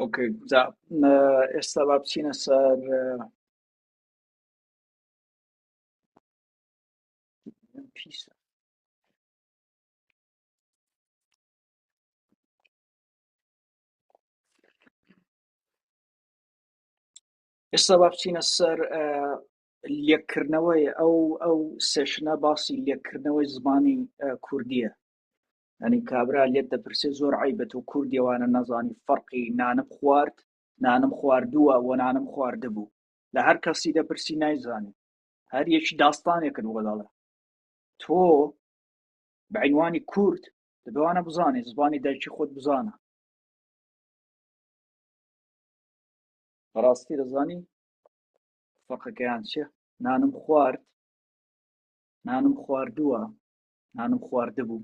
اوکی جا ئێستا با بچینە سەر پیسە ئێستا با بچینە سەر لێککردنەوەی ئەو سێشنە باسی لێککردنەوەی زمانی کوردیە ینی کابرا لێت دەپرسێ زۆر عیبەت و کوردیەوانە نەزانی فەرقی نانم خوارد نانم خواردووە و نانم خواردبوو لە هەر کەسی دەپرسی نایزانێت هەر یەکی داستانێکن بۆ دەڵێ تۆ بەعینوانی کورد دەبێوانە بزانێت زمانی دایکی خۆت بزانە بەڕاستی دەزانی فەرقەکەیان چییە نانم خوارد نانم خواردووە نانم خواردبوو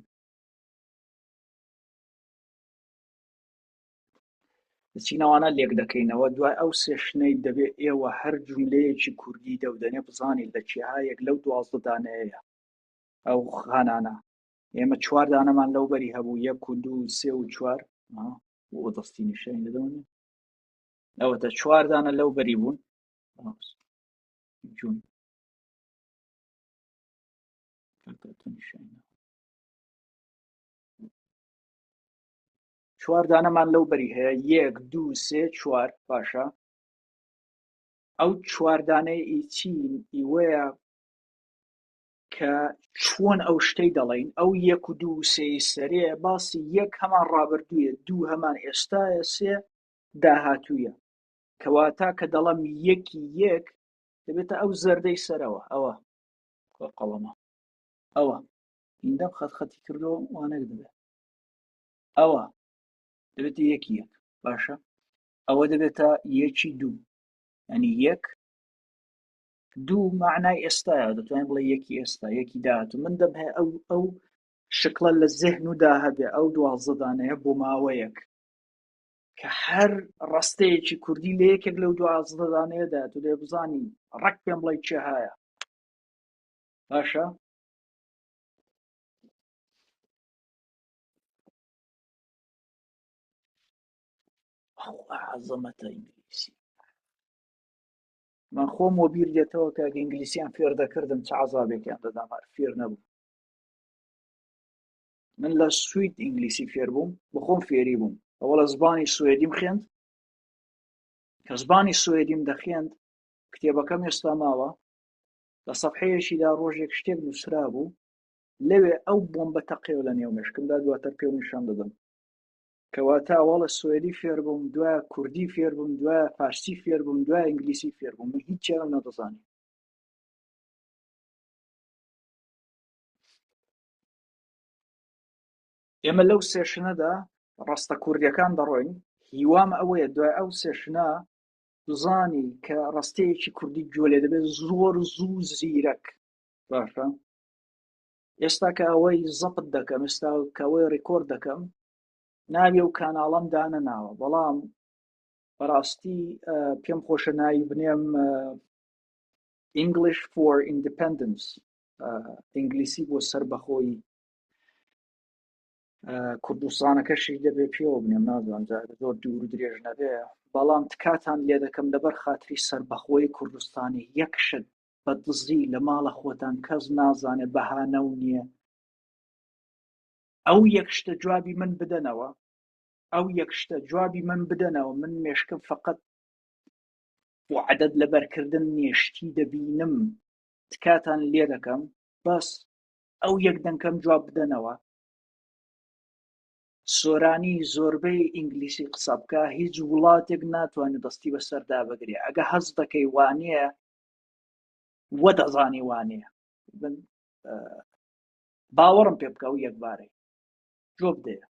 چینەوانە لێک دەکەینەوە دوای ئەو سێشنەی دەبێت ئێوە هەر جوملەیەکی کوردی دەودەنێ بزانیت لە کێهایەک لەو 12 دانەیەیە ئەو خانانە ئێمە 4 دانەمان لەو بەری هەبوو 1 و 2 و 3 و 4 بۆ دەستی نیشەین دەدەونێ ئەوەتە 4 دانە لەو بەری بوون جون چوار دانەمان لەو بەری هەیە 1 2 3 4 باشە ئەو 4 دانەی ئیچین ئیوەیە کە چۆن ئەو شتەی دەڵێین ئەو 1 و 2 و 3 سەرێ باسی 1 هەمان ڕابردوویە 2 هەمان ئێستایە 3 داهاتوویە کەواتە کە دەڵم 1 دەبێتە ئەو زەردەی سەرەوە ئەوە قەڵەمە ئەوە ئیندەم خەتی کردەوە وانەک دەبێت ئەوە دەبێتە 1 باشە ئەوە دەبێتە 1 2 ینی 1 2 معنای ئێستایە دەتوانین بڵێ 1 ئێستا 1 داهاتوو من دەم هەیە ئەو شکڵە لە زێهن و داهەبێ ئەو 12 دانەیە بۆ ماوەیەک کە هەر ڕستەیەکی کوردی لە یەکێک لەو 12 دانەیەدا تو لێ بزانی ڕەک پێم بڵێ چێ هەیە باشە عەزەمەتە ئینگلیسی من خۆم وە بیر دێتەوە کە ئینگلیسیان فێر دەکردم چه عەزابێکیان دەدام فێر نەبوو من لە سوید ئینگلیسی فێر بووم بەخۆم فێری بووم ئەوە لە زبانی سوێدیم خوێند کە زبانی سوێدیم دەخوێند کتێبەکەم ئێستا ماوە لە سەفحەیەکیدا ڕۆژێک شتێک نووسرا بوو لەوێ ئەو بۆمبە تەقێ لە نێو مێشکمدا دواتر پێ نیشان دەدەم کەواتە ئەوە لە سوێدی فێر بووم دوای کوردی فێر بووم دوای فارسی فێر بووم دوای ئینگلیسی فێر بووم من هیچ شتێکم نەدەزانی ئێمە لەو سێشنەدا ڕستە کوردیەکان دەڕۆین هیوام ئەوەیە دوای ئەو سێشنە بزانی کە ڕستەیەکی کوردی گوێ لێ دەبێت زۆر زوو زیرەک باشە ئێستا کە ئەوەی زەبط دەکەم ئێستا کە ئەوەی ڕیکۆرد دەکەم ناوی ئەو کاناڵەم دانەناوە بەڵام بەڕاستی پێم خۆشە ناوی بنێم English for Independence ئینگلیسی بۆ سەربەخۆیی کوردستانەکەشی دەبێ پێوە بنێم نازانم زۆر دوور و درێژ نەبێ بەڵام تکاتان لێ دەکەم لەبەر خاتری سەربەخۆی کوردستانی یەک شت بە دزی لە ماڵە خۆتان کەس نازانێ بەهانە و نییە ئەو یەک شتە جوابی من بدەنەوە ئەو یەک شتە جوابی من بدەنەوە من مێشکم فقط بۆ عەدەد لەبەرکردن نیشتی دەبینم تکاتان لێ دەکەم بەس ئەو یەک دەنگەم جواب بدەنەوە سۆرانی زۆربەی ئینگلیسی قسە بکە هیچ وڵاتێک ناتوانێت دەستی بەسەردا بگرێ ئەگە هەست دەکەی وانەیە وە دەزانی وانەیە باوەڕم پێ بکە و یەکبارەی جۆ بدەیە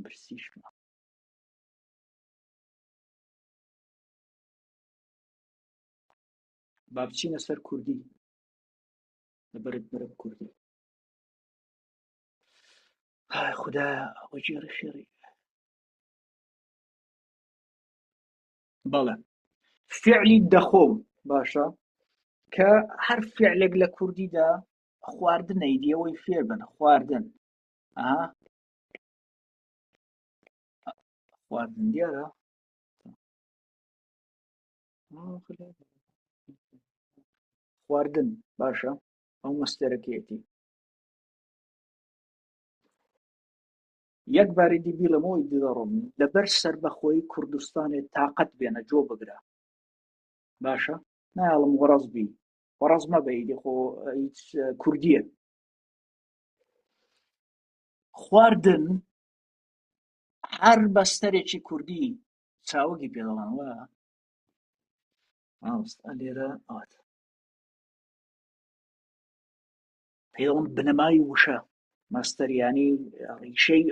برسیشمە با بچینە سەر کوردی لەبەرت برم کوردی خودایە ئەوە جێڕی خێڕی بەڵێ فعلی دەخۆم باشە کە هەر فعلێک لە کوردیدا خواردنەی دیەوەی فێر بن خواردن خواردن دیارە خواردن باشە ئەو مەستەرەکەیەتی یەک باری دیبی لەمەوەی دڵڕم لەبەر سربەخۆی کوردستانێ تااقەت بێنە جۆ بگرە باشە ناڵم وەڕەز بی وەڕەز مەبەیدی خۆ هیچ کوردیە خواردن هەر بەستەرێکی کوردی چاوەگی پێدەڵان وە لێرە ئات پێڵم بنەمای وشە ماستەریانی ڕیشەی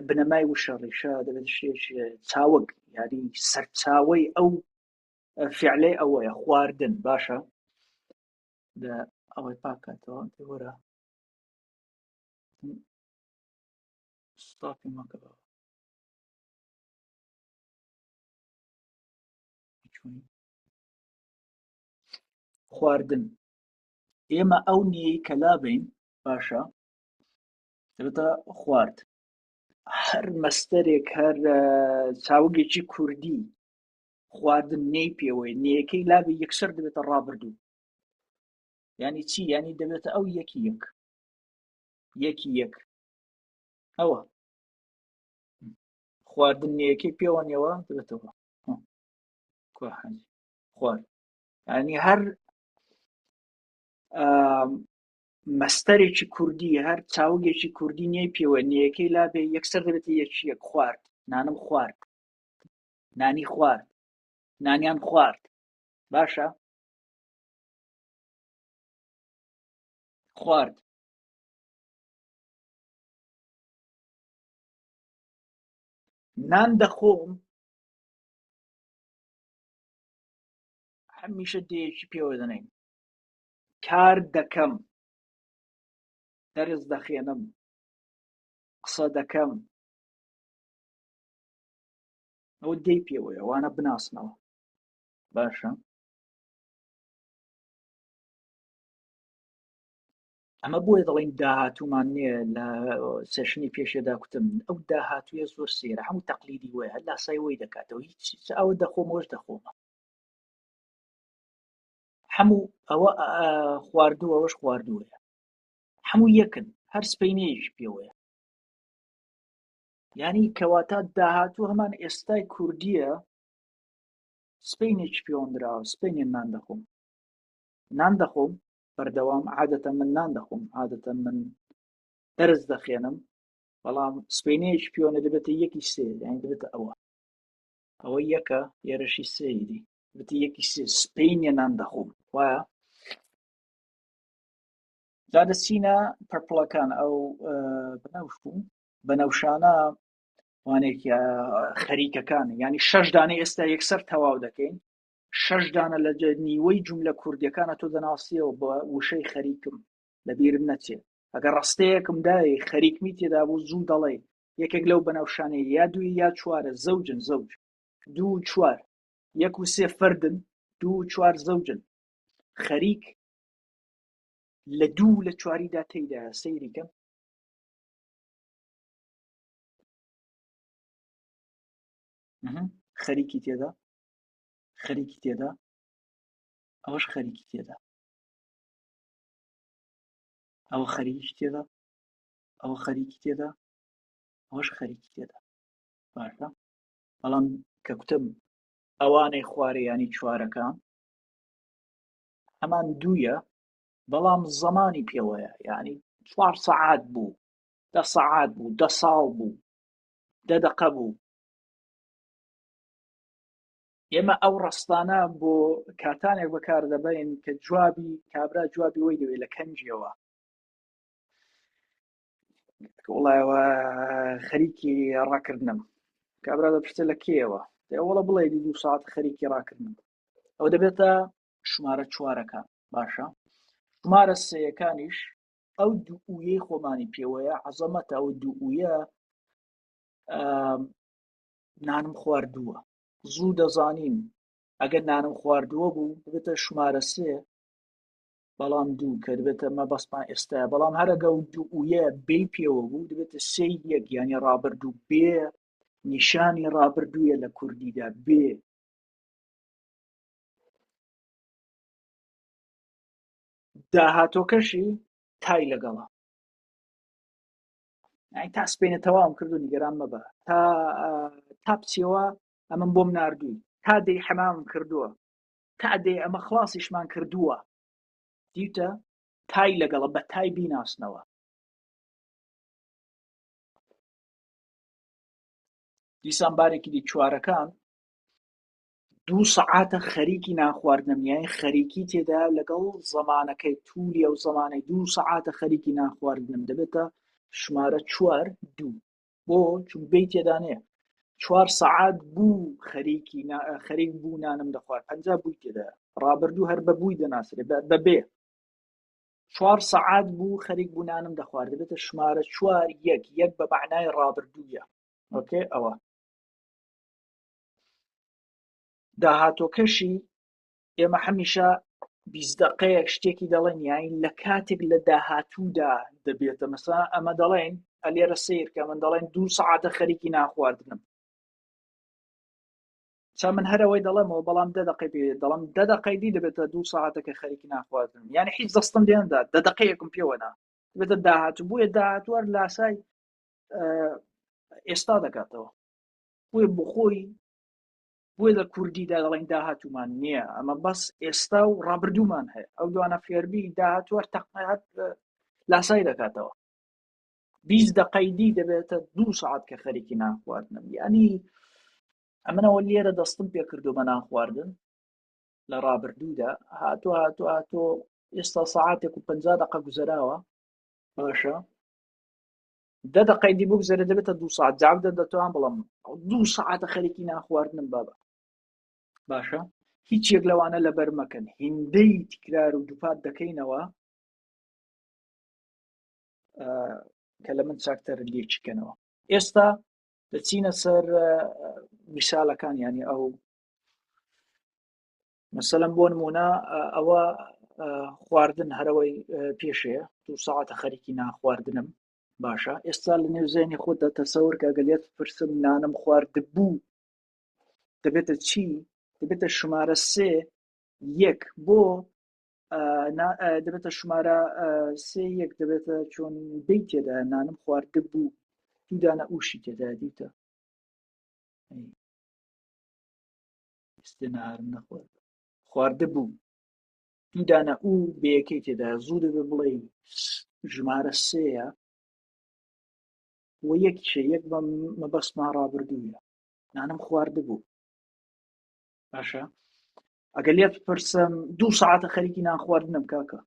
بنەمای وشە ڕیشە دەبێت شێش چاوەک یاری سەرچاوەی ئەو فعلەی ئەوەیە خواردن باشە ئەوەی پاکاتەوە وەرە ستاپی مەکەەوە خواردن ئێمە ئەو نیەی کە لابین باشە دەبێتە خوارد هەر مەستەرێک هەر چاوەگێکی کوردی خواردن نێی پێوەی نێیەکەی لابی یەکسەر دەبێتە ڕابردوو یعنی چی یعنی دەبێتە ئەو یەکی یەک ئەوە خواردن نێیەکەی پێوە نێوە دەبێتەوە خوارد ینی هەر مەستەرێکی کوردی هەر چاوەگێکی کوردی نێی پێوە نێیەکەی لابێ یەکسەر دەبێتە یەک خوارد نانم خوارد نانی خوارد نانیان خوارد باشە خوارد نان دەخۆم هەمیشە دێیەکی پێوە دەنێن کار دەکەم دەرز دەخێنم قسە دەکەم ئەوە دێی پێوەیە وانە بناسنەوە باشە ئەمە بۆیە دەڵێن داهاتوومان نییە لە سێشنی پێشێدا کوتم ئەو داهاتوویە زۆر سێرە هەموو تەقلیدی وایە هەر لاسای وەی دەکاتەوە هیچ ئەوە دەخۆمەوەش دەخۆمە هەموو ئەوە خواردووە ئەوەش خواردووەیە هەموو یەکن هەر سبەینەیەکی پێوەیە یعنی کەواتە داهاتوو هەمان ئێستای کوردیە سبەینێکی پێوەندراوە سبەینێن نان دەخۆم بەردەوام عادەتەن من نان دەخۆم عادەتەن من دەرز دەخێنم بەڵام سبەینەیەکی پێوەنە دەبێتە یەکی سێ یعنی دەبێتە ئەوە یەکە ئێرەشی سێیدی دەبێتە یەکی سێ سبەینێ نان دەخۆم وایە دادەچینە پەرپڵەکان ئەو بنەوش بوو بەنەوشانە وانێکی خەریکەکان ینی 6 دانەی ئێستا یەکسەر تەواو دەکەین 6 دانە لە نیوەی جوملە کوردیەکانە تۆ دەناسیەوە بە وشەی خەریکم لەبیرم نەچێت ئەگەر ڕستەیەکم دای خەریکمی تێدا بوو زوو دەڵێ یەکێک لەو بەنەوشانەی یا دوی یا چوارە زەوجن زەوج دوو چوار یەک و سێ فەردن دوو چوار زەوجن خەریک لە دوو لە چواریدا تێیدا سەیریکەم خەریکی تێدا ئەوەش خەریکی تێدا ئەوە خەریکی تێدا ئەوە خەریکی تێدا ئەوەش خەریکی تێدا باشە بەڵام کە کوتم ئەوانەی خوارەیانی چوارەکان هەمان دوویە بەڵام زەمانی پێوەیە یعنی 4 سەعات بوو 10 سەعات بوو 10 ساڵ بوو 10 دقە بوو ئێمە ئەو ڕستانە بۆ کاتانێک بەکار دەبین کە جوابی کابرا جوابی وەی دەوێت لە کەنجیەوە وڵایەوە خەریکی ڕاکردنم کابرا دەپرسێت لە کێوە وەڵە بڵێ 2 ساعت خەریکی ڕاکردنم ئەو دەبێتە ژمارە چوارەکان باشە ژمارە سێیەکانیش ئەو دووئویەی خۆمانی پێوەیە عەزەمەتە ئەو دووئویە نانم خواردووە زوو دەزانین ئەگەر نانم خواردووە بوو دەبێتە ژمارە سێ بەڵام دوو کە دەبێتە مەبەستمان ئێستاە بەڵام هەرەگە و دووئویە بێی پێوە بوو دەبێتە سێی یەک یانی ڕابردوو بێ نیشانی ڕابردوویە لە کوردیدا بێ داهاتۆکەشی تای لەگەڵە تا سبینە تەواوم کردو نیگەران مەبە تا بچیەوە ئەمەم بۆم ناردووی تا دەی حەمامم کردووە تا دەی ئەمە خلاصیشمان کردووە دیتە تای لەگەڵە بە تای بیناسنەوە دیسان بارێکی دی چوارەکان 2 سەعاتە خەریکی ناخواردنم یانی خەریکی تێدا لەگەڵ زەمانەکەی توولی ئەو زەمانەی 2 سەعاتە خەریکی ناخواردنم دەبێتە ژمارە 4 2 بۆ چون بێی تێدانەیە 4 سەعات بوو خەریک بوو نانم دەخوارد 50 بووی تێدا ڕابردوو هەر بە بووی دەناسرێ بەبێ 4 سەعات بوو خەریک بوو نانم دەخوارد دەبێتە ژمارە 4 1 بە معنای ڕابردوویە ئۆکێ ئەوە داهاتۆکەشی ئێمە هەمیشە 20 دقەیەک شتێکی دەڵێن یانی لە کاتێک لە داهاتوودا دەبێتە مەسا ئەمە دەڵێن ئەلێرە سیرکە من دەڵێن 2 سەعاتە خەریکی ناخواردنم چا من هەرەوەی دەڵێمەوە بەڵام 10 دقەی پێ دەڵم 10 دقەی دی دەبێتە 2 سەعاتەکە خەریکی ناخواردنم یانی هیچ دەستم لێندا 10 دقەیەکم پێوەنا دەبێتە داهاتوو بۆیە داهاتوار لاسای ئێستا دەکاتەوە بۆیە بخۆی بۆیە لە کوردیدا دەڵێن داهاتوومان نییە ئەمە بەس ئێستا و ڕابردوومان هەیە ئەو دوانە فێربی داهاتوار تەقنەت لاسای دەکاتەوە 20 دقەی دی دەبێتە 2 سەعات کە خەریکی ناخواردنم یعنی ئەمنەوە لێرە دەستم پێ کردو بە ناخواردن لە ڕابردوودا هاتۆ ئێستا سەعاتێک و 50 دقە گوزەراوە باشە 10 دقەی دی بگوزێرە دەبێتە 2 ساعت جواب دەتوان بڵم 2 ساعتە خەریکی ناخواردنم بابە باشە هیچ یەک لەوانە لەبەر مەکەن هیندەی تکرار و دووپات دەکەینەوە کە لە من چاکتەر لێچکەنەوە ئێستا دەچینە سەر میسالەکان ینی ئەو مەسەلەن بۆ نمونە ئەوە خواردن هەرەوەی پێشەیە 2 ساعتە خەریکی ناخواردنم باشە ئێستا لە نێوزێنی خۆتدا تەسەور کە گەلێت پرسم نانم خواردە بوو دەبێتە چی دەبێتە ژمارە 3 1 بۆ دەبێتە ژمارە 3 1 دەبێتە چۆن بێی تێدا نانم خواردە بوو دوودانە ئوشی تێدا دیتە نهارم نەخوارد خواردە بوو دوودانە ئوو بەیەکەی تێدا زوو دەبێ بڵێ ژمارە 3ەیە وە یەکیشە یەک بە مەبەستمان ڕابردوویە نانم خواردە بوو باشە ئەگەر لێت پرسم 2 ساعتە خەریکی ناخواردنم کاکە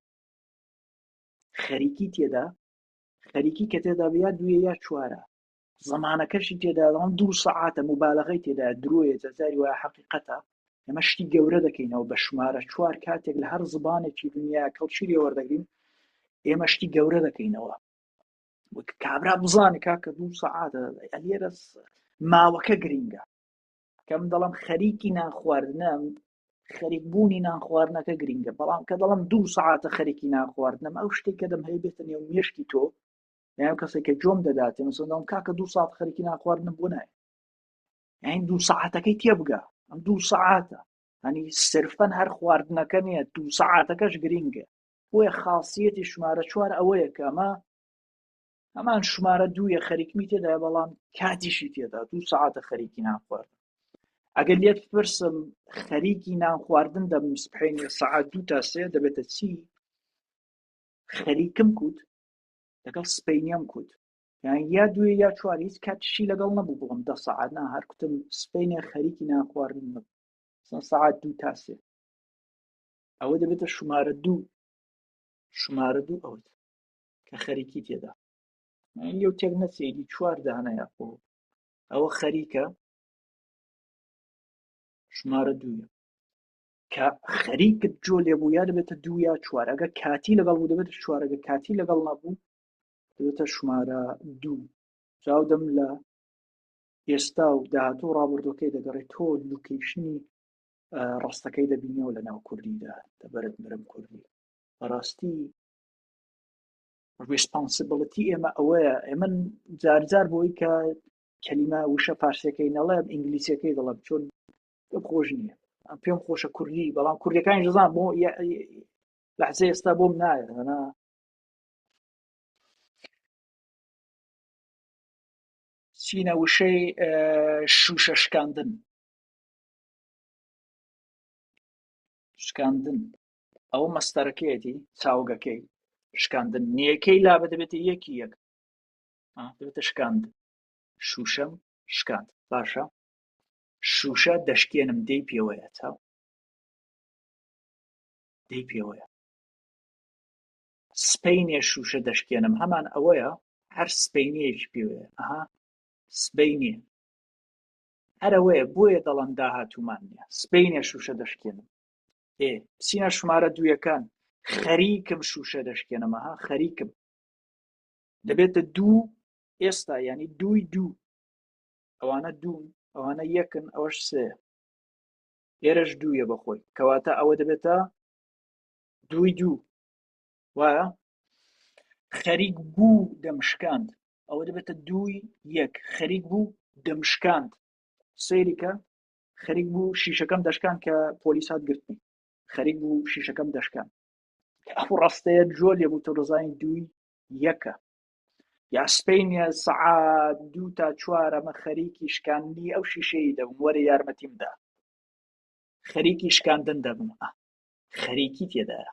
خەریکی تێدا خەریکی کە تێدا بیا دوێ یا چوارە زەمانەکەشی تێدا 2 ساعتە مبالغەی تێدا درۆیە جەزاری وایە حەقیقەتە ئێمە شتی گەورە دەکەینەوە بە ژمارە 4 کاتێک لە هەر زبانێکی دنیا کەڵچیری وەردەگرین ئێمە شتی گەورە دەکەینەوە کابرا بزانێ کاکە 2 ساعتە لێرە ماوەکە گرینگە کە من دەڵم خەریکی ناخواردنم خەریکبوونی ناخواردنەکە گرینگە بەڵام کە دەڵم 2 ساعتە خەریکی ناخواردنم ئەو شتێک کە دەم هەیە بێتە نێو مێشکی تۆ یان کەسێک کە جۆم دەداتێ مثلا دەڵم کاکە 2 ساعت خەریکی ناخواردنم بۆ نایە یعنی 2 ساعتەکەی تێبگە ئەم 2 ساعتە هەنی صرفەن هەر خواردنەکە نییە 2 ساعتەکەش گرینگە بۆیە خاصیەتی ژمارە 4 ئەوەیە کە ئەمان ژمارە 2 خەریکمی تێدا بەڵام کاتیشی تێدا 2 ساعتە خەریکی ناخواردن ئەگەر لێت پرسم خەریکی ناخواردن دەم سبحەینێ سەعات 2 تا 3 دەبێتە چی خەریکم کوت لەگەڵ سبەینێم کوت یان یا 2 یا 4 هیچ کاتیشی لەگەڵ نەبوو بڵم 10 ساعت نا هەر کوتم سبەینێ خەریکی ناخواردن نەبوو ساعت 2 تا 3 ئەوە دەبێتە ژمارە 2 ئەوت کە خەریکی تێدا لێو تێک نەچێتی 4 دانەیە خۆ ئەوە خەریکە ژمارە 2 کە خەریکت جۆ لێبوو یا دەبێتە 2 یا 4 ئەگە کاتی لەگەڵ بوو دەبێتە 4 ئەگە کاتی لەگەڵ نەبوو دەبێتە ژمارە 2 چاودەم لە ئێستا و داهاتوو ڕابردوەکەی دەگەڕێت تۆ لوکیشنی ڕاستەکەی دەبینەوە لە ناو کوردیدا دەبەرت مرم کوردی بەڕاستی ڕێسپانسیبڵەتی ئێمە ئەوەیە ئێمە جارجار بۆی کە کەلیمە وشە فارسیەکەی نەڵێم ئینگلیسیەکەی دەڵێم چۆن خۆش نییە پێم خۆشە کوردی بەڵام کوردەکانی ژزان بۆ لەحزە ئێستا بۆم نایە چینە وشەی شوشە شکاندن ئەوە مەستەرەکەیەتی چاوگەکەی شکاندن نیەکەی لا بەدەبێتە یەکی یەک دەبێتە شکاند شوشەم شکاند باشە شوشە دەشکێنم دەی پێوەیە چاو دەی پێوەیە سپەینێ شوشە دەشکێنم هەمان ئەوەیە هەر سپەینەیەکی پێوەیە سبەینێ هەرەوەیە بۆیە دەڵەن داهاتوومان نییە سبەینێ شوشە دەشکێنم بچینە ژمارە دوویەکان خەریکم شوشە دەشکێنمەها خەریکم دەبێتە دوو ئێستا ینی دوو ئەوانە دوون ئەوانە یەکن ئەوەش سێ ئێرەش دوویە بەخۆی کەواتە ئەوە دەبێتە دوو وایە خەریک بوو دەمشکاند ئەوە دەبێتە دووی یەک خەریک بوو دەمشکاند سەیریکە خەریک بوو شیشەکەم دەشکان کە پۆلیس هات گرتنی خەریک بوو شیشەکەم دەشکان ئەو ڕاستەیە جۆ لێبوو تۆ دەزانی دووی یەکە یا سپەینە سەعات 2 تا 4 ئەمە خەریکی شکاندنی ئەو شیشەی دەبم وەرە یارمەتیمدا خەریکی شکاندن دەبم خەریکی تێدایە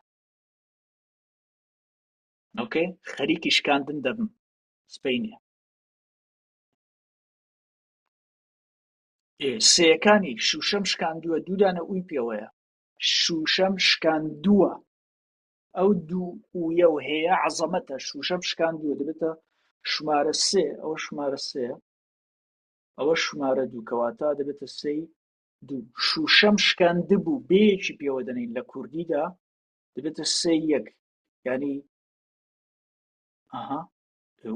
ئۆکەی خەریکی شکاندن دەبم سپەینێ سێیەکانی شوشەم شکاندووە دوودانە ئووی پێوەیە شوشەم شکاندووە ئەو دوو ئوویە و هەیە عەزەمەتە شوشەم شکاندووە دەبێتە شمارە سێ ئەوە شمارە سێ ئەوە شمارە دوو کەواتە دەبێتە سێی دوو شوشەم شکاندبوو بەیەکی پێوە دەنین لە کوردیدا دەبێتە سێ یەک ینی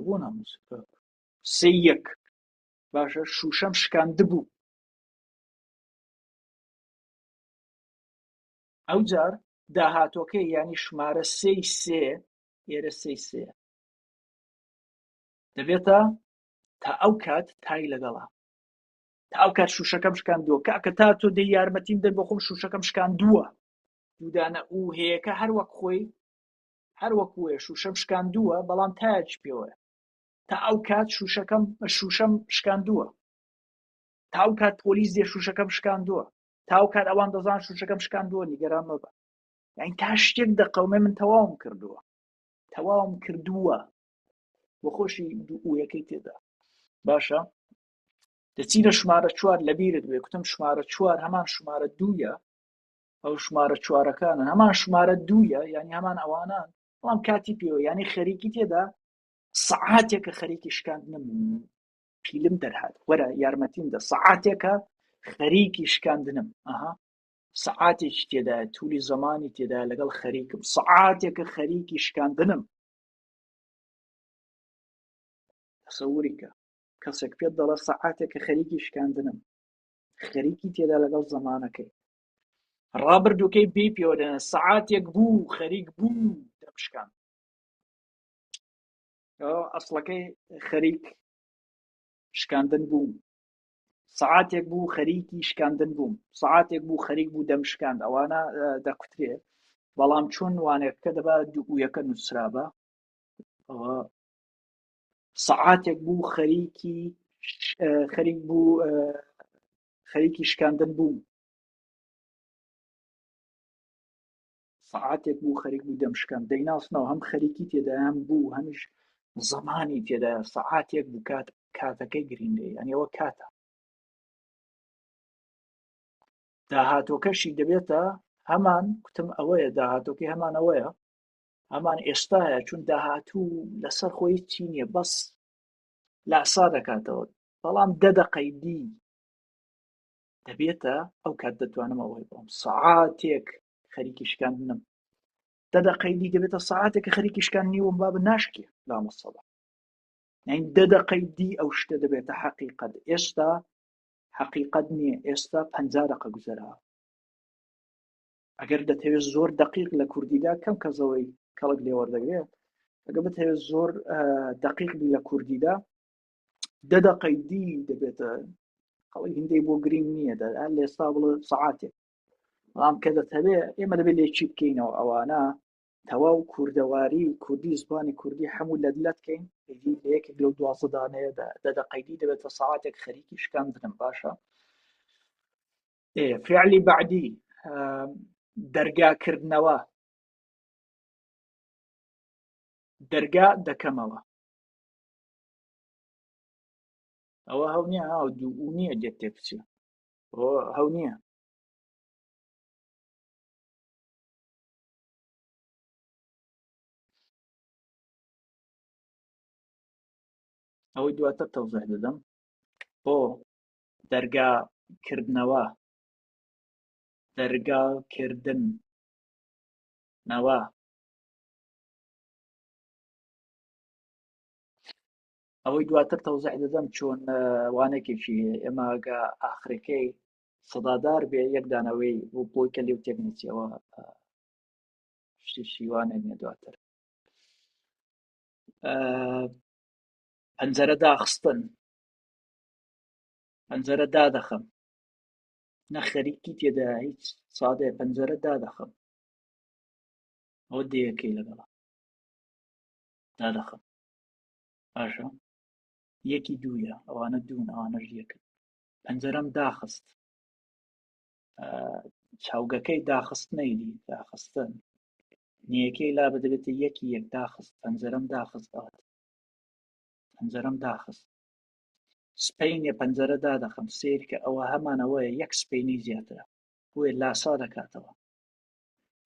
بۆ ناموسکە سێ یەک باشە شوشەم شکاندبوو ئەو جار داهاتۆکەی ینی شمارە سێی سێ ئێرە سێی سێ دەبێتە تا ئەو کات تای لەگەڵا تا ئەو کات شوشەکەم شکاندووە کاکە تا تۆ دەی یارمەتیم دەی بۆ خۆم شوشەکەم شکاندووە دوودانە ئوو هەیەکە هەر وەک خۆی هەر وەکوێ شوشەم شکاندووە بەڵام تایەکی پێوەیە تا ئەو کات شوشەم شکاندووە تا ئەو کات پۆلیس دێ شوشەکەم شکاندووە تا ئەو کات ئەوان دەزان شوشەکەم شکاندووە نیگەران مەبە یعنی تا شتێک دەقەومێ من تەواوم کردووە بۆ خۆشی دووئەکەی تێدا باشە دەچینە شمارە 4 لەبیرت بێ کوتم شمارە 4 هەمان شمارە دوویە ئەو شمارە 4ەکانن هەمان شمارە دوویە ینی هەمان ئەوانان بەڵام کاتی پێوە ینی خەریکی تێدا سەعاتێکە خەریکی شکاندنم پیلم دەرهات وەرە یارمەتیم دە سەعاتێکە خەریکی شکاندنم سەعاتێکی تێدایە توولی زەمانی تێدایە لەگەڵ خەریکم سەعاتێکە خەریکی شکاندنم تەسەووریکە کەسێک پێت دەڵێ سەعاتێکە خەریکی شکاندنم خەریکی تێدا لەگەڵ زەمانەکەی ڕابردووکەی بێ پێوەدەنە سەعاتێک بوو خەریک بوو دەمشکان ئەسڵەکەی خەریک شکاندن بووم سەعاتێک بوو خەریکی شکاندن بووم سەعاتێک بوو خەریک بوو دەمشکاند ئەوانە دەکوترێ بەڵام چۆن وانەیەکە دەبا دووئەکە نووسرابە سەعاتێک بوو خەریکی شکاندن بووم سەعاتێک بوو خەریک بوو دەمشکاند دەیناسنەوە هەم خەریکی تێدا هەم بوو هەمیش زەمانی تێدا سەعاتێک بوو کاتەکەی گرینگە یعنی ئەوە کاتە داهاتۆکەشی دەبێتە هەمان کوتم ئەوەیە داهاتۆکەی هەمان ئەوەیە هەمان ئێستاە چون داهاتوو لەسەر خۆی چی نییە بەس لاسا دەکاتەوە بەڵام دەقەیدی دەبێتە ئەو کات دەتوانم ئەوەی بڵم سەعاتێک خەریکی شکاندنم دەقەیدی دەبێتە سەعاتێکە خەریکی شکاندنی وم بابە ناشکێ لامەسەڵە یعنی دەقەیدی ئەو شتە دەبێتە حەقیقەت ئێستا حەقیقەت نییە ئێستا 50 دقە گوزەراوە ئەگەر دەتەوێت زۆر دقیق لە کوردیدا کەم کەسەوەی کەڵک لێوەردەگرێت ئەگەر بتەوێت زۆر دقیق بی لە کوردیدا دەدەقەیدی دەبێتە خەڵک هەندێک بۆ گرنگ نییە هەر لە ئێستا بڵێ سەعاتێک بەڵام کە دەتەوێ ئێمە دەبێت لێکی بکەینەوە ئەوانە تەواو کوردەواری و کوردی زبانی کوردی هەموو لەدلەت بکەین لە یەکێک لەو 12 دانەیە دەدەقەیدی دەبێتە سەعاتێک خەریکی شکاندنم باشە فعلی بعدی دەرگاکردنەوە دەرگا دەکەمەوە ئەوە هەو نییە هاو دوو نییە دێت تێ بچێ هەو نییە ئەوەی دواتر تەوزیح دەدەم بۆ دەرگاکردنەوە دەرگاکردنەوە ئەوەی دواتر تەوزیح دەدەم چۆن وانێکێکی ئێمە ئەگە ئاخرەکەی سەدادار بێ یەکدانەوەی بۆ بۆی کە لێو تێبنیچەوە شتێکی وانە نیە دواتر پەنجەرە داخستن پەنجەرە دادەخەم نە خەریکی تێدا هیچ سادەیە پەنجەرە دادەخەم ئەوە دەیەکەی لەگەڵا دادەخەم باشە یەکی دوویە ئەوانە دوون ئەوانەش یەکن پەنجەرەم داخست چاوگەکەی داخست نەیدی داخستن نیەکەی لا بدەبێتە یەکی یەک داخست پەنجەرەم داخست پەنجەرەم داخست سپەینێ پەنجەرە دادەخەم سیر کە ئەوە هەمانەوەیە یەک سپەینی زیاترە بۆیە لاسا دەکاتەوە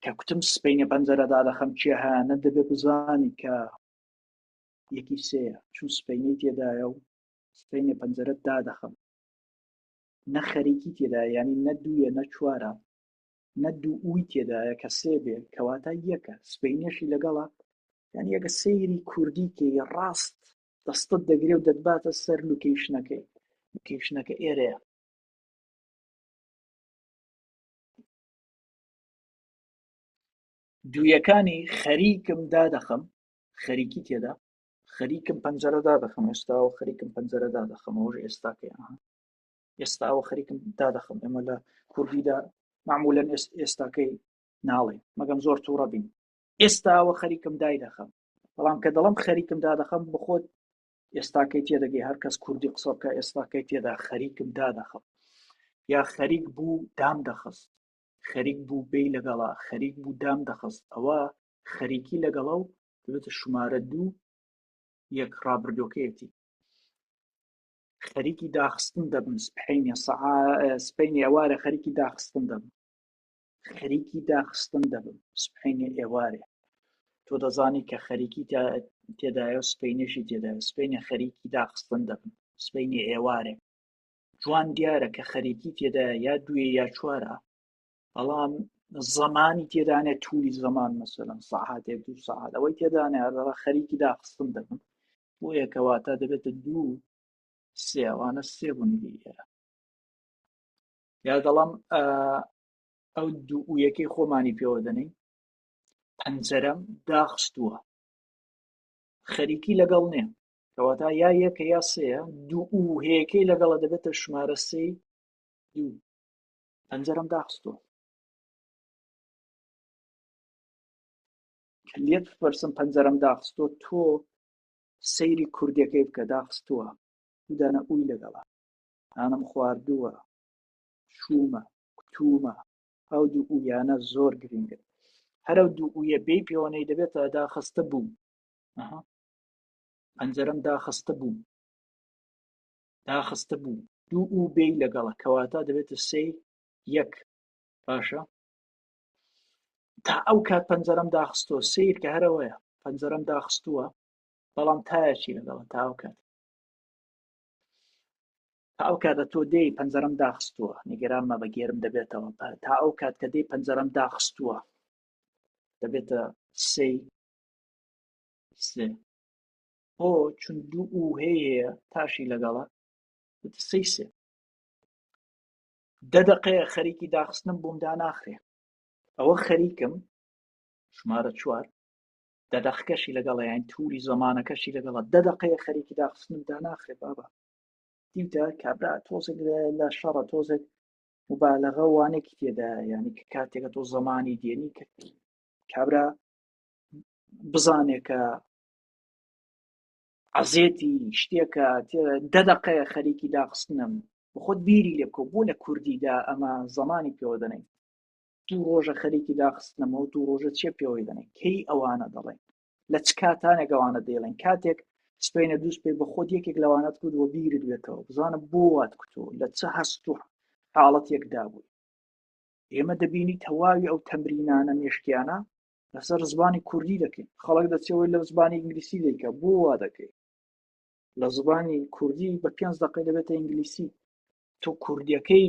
کە کوتم سپەینێ پەنجەرە دادەخەم چێ هەیە دەبێ بزانی کە یەکی سێیە چون سپەینەی تێدایە و سپەینێ پەنجەرە دادەخەم نە خەریکی تێدایە ینی نە دوویە نە چوارە نە دوو ئووی تێدایە کە سێ بێ کەواتە یەکە سپەینێشی لەگەڵە یعنی ئەگە سەیری کوردی کەی ڕاست دەستت دەگرێ و دەتباتە سەر لوکیشنەکە ئێرەیە دوویەکانی خەریکم دادەخەم خەریکی تێدا خەریکم پەنجەرە دادەخەم ئێستاوە خەریکم پەنجەرە دادەخەم ئەوژ ئێستاکەی ئێستاوە خەریکم دادەخەم ئێمە لە کوردیدا معمولەن ئێستاکەی ناڵێ مەگەم زۆر تووڕە بین ئێستاوە خەریکم دای دەخەم بەڵام کە دەڵم خەریکم دادەخەم بخۆت ئێستاکەی تێدەگەی هەر کەس کوردی قسە بکە ئێستاکەی تێدا خەریکم دادەخەم یا خەریک بوو دام دەخست خەریک بوو بێی لەگەڵا خەریک بوو دام دەخست ئەوە خەریکی لەگەڵا و دەبێتە ژمارە دوو یەک ڕابردووەکەیەتی خەریکی داخستن دەبن سپەینی ئێوارە خەریکی داخستن دەبن خەریکی داخستن دەبن سپەینی ئێوارێ تۆ دەزانی کە خەریکی تێدایە و سپەینێشی تێدایە سپەینی خەریکی داخستن دەبن سپەینی ئێوارێ جوان دیارە کە خەریکی تێدایە یا دوێ یا چوارە بەڵام زەمانی تێدانێت توولی زەمان مەسەلەن سەعاتێک دوو سەعات ئەوەی تێدانێ هەر خەریکی داخستن دەبن بۆ یەکەواتە دەبێتە دوو سێ ئەوانە سێ بوون دیگەرە یا دەڵام ئەو دوو و یەکەی خۆمانی پێوە دەنین پەنجەرەم داخستووە خەریکی لەگەڵ نییە کەواتە یا یەکە یا سێە دوو و هەیەکەی لەگەڵە دەبێتە ژمارە سێی دوو پەنجەرەم داخستووە کە لێت بپرسم پەنجەرەم داخستووە تۆ سەیری کوردیەکەی بکە داخستووە دوودانە ئووی لەگەڵا هانم خواردووە شوومە کوتومە ئەو دوو ئوویانە زۆر گرنگن هەرە دوو ئوویە بێی پێوەنەی دەبێتە داخستە بوو پەنجەرەم داخستە بوو دوو ئوو بێی لەگەڵە کەواتە دەبێتە سێی یەک باشە تا ئەو کات پەنجەرەم داخستووە سیر کە هەرەوەیە پەنجەرەم داخستووە بەڵام تایەکی لەگەڵە تا ئەو کاتە تۆ دێی پەنجەرەم داخستووە نیگەران مە بە گێرم دەبێتەوە تا ئەو کات کە دێی پەنجەرەم داخستووە دەبێتە سێ بۆ چون دوو ئوو هەیە تاشی لەگەڵە بێتە سێ دەقەیە خەریکی داخستنم بۆم داناخرێ ئەوە خەریکم ژمارە چوار دەدەخکەشی لەگەڵە یان تووری زەمانەکەشی لەگەڵە دەقەیە خەریکی داخستنم داناخرێ بابە دیتە کابرا تۆزێک لە شەڕە تۆزێک مبالغە وانێکی تێدا ینی کە کاتێکە تۆ زەمانی دێنی کە کابرا بزانێت کە عەزێتی شتێکە دەدەقەیە خەریکی داخستنم بخۆت بیری لێ بکە بۆ لە کوردیدا ئەمە زەمانی پێوە دەنێن دوو ڕۆژە خەریکی داخستنەوە دوو ڕۆژە چێ پێوەی دەنێن کەی ئەوانە دەڵێن لە چ کاتانێک ئەوانە دێڵێن کاتێک سپینە دووست پێ بەخۆت یەکێک لەوانەت کردووە بیرت بێتەوە بزانە بۆ وات کتۆ لە چه هەست و حاڵەتێکدا بووی ئێمە دەبینی تەواوی ئەو تەمرینانە مێشکیانە لەسەر زمانی کوردی دەکەین خەڵک دەچێەوەی لە زمانی ئینگلیسی دەیکە بۆ وا دەکەی لە زمانی کوردی بە 5 دقەی دەبێتە ئینگلیسی تۆ کوردیەکەی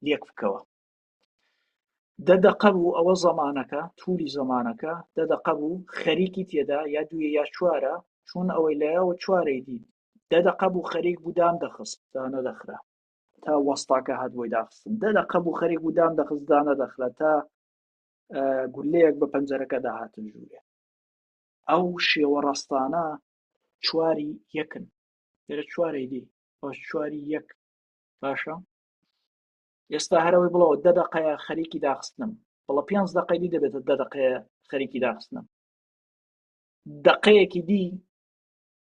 لێک بکەوە دەدەقە بوو ئەوە زەمانەکە تووری زەمانەکە دەدەقە بوو خەریکی تێدا یا دوویە یا چوارە چون ئەوەی لایەوە چوارەی دی دەدەقە بوو خەریک بوو دام دەخست دانە دەخرا تا وەستاکە هاتبۆی داخستن دەدەقە بوو خەریک بوو دام دەخست دانە دەخرا تا گولەیەک بە پەنجەرەکە داهاتن ژوورێ ئەو شێوە ڕاستانە چواری یەکن لێرە چوارەی دی ئەو چواری یەک باشە ئێستا هەرەوەی بڵەوە 10 دقەیە خەریکی داخستنم بەڵە 5 دقەی دی دەبێتە 10 دقەیە خەریکی داخستنم دقەیەکی دی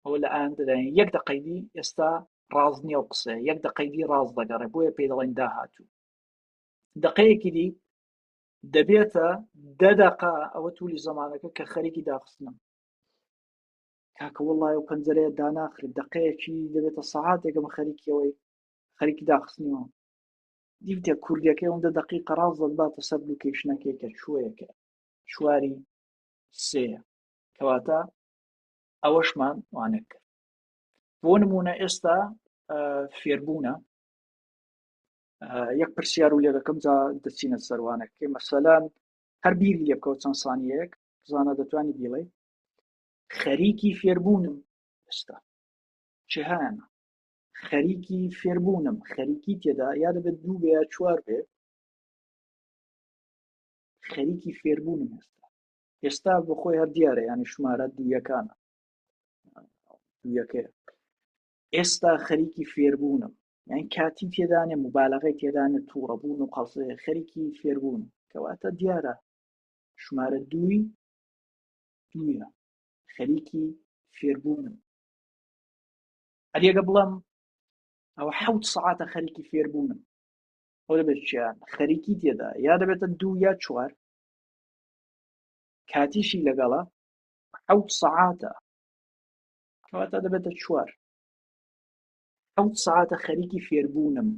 ئەوە لە ئاەن دەداین 1 دقەی دی ئێستا ڕاز نییە و قسە 1 دقەی دی ڕاز دەگەڕێ بۆیە پێی دەڵێن داهاتوو دقەیەکی دی دەبێتە 10 دقە ئەوە توولی زەمانەکە کە خەریکی داخستنم کاکە وەڵڵای و پەنجەرەیە داناخرێت دقەیەکی دەبێتە سەعاتێکەمە خەریکیەوەی خەریکی داخستنیەوە دیتە کوردیەکەی ئەوەندە دقیقە ڕاز دەباتە سەر لوکیشنەکەی کە چوەیەکە چواری سێیە کەواتە ئەوەشمان وانە کرد بۆ نمونە ئێستا فێربوونە یەک پرسیار و لێ دەکەم جا دەچینە سەروانەکەی مەسەلەن هەر بیری لێ بکەوە چەند سانیەیەک بزانە دەتوانی بیڵێ خەریکی فێربوونم ئێستا چه هەیەە خەریکی فێربوونم خەریکی تێدا یا دەبێت 2 بێ یا 4 بێ خەریکی فێربوونم ئێستا بۆ خۆی هەر دیارە ینی ژمارە دوویەکانە دوویەکەیە ئێستا خەریکی فێربوونم یان کاتی تێدانێ مبالغەی تێدانێت تووڕەبوون و قەڵسەیە خەریکی فێربوون کەواتە دیارە ژمارە دووی دوویە خەریکی فێربوونم ئەریەگە بڵم ئەوە 7 سەعاتە خەریکی فێربوونم ئەو دەبێت چیان خەریکی تێدا یا دەبێتە 2 یا 4 کاتیشی لەگەڵە 7 سەعاتە کەواتە دەبێتە 4 7 سەعاتە خەریکی فێربوونم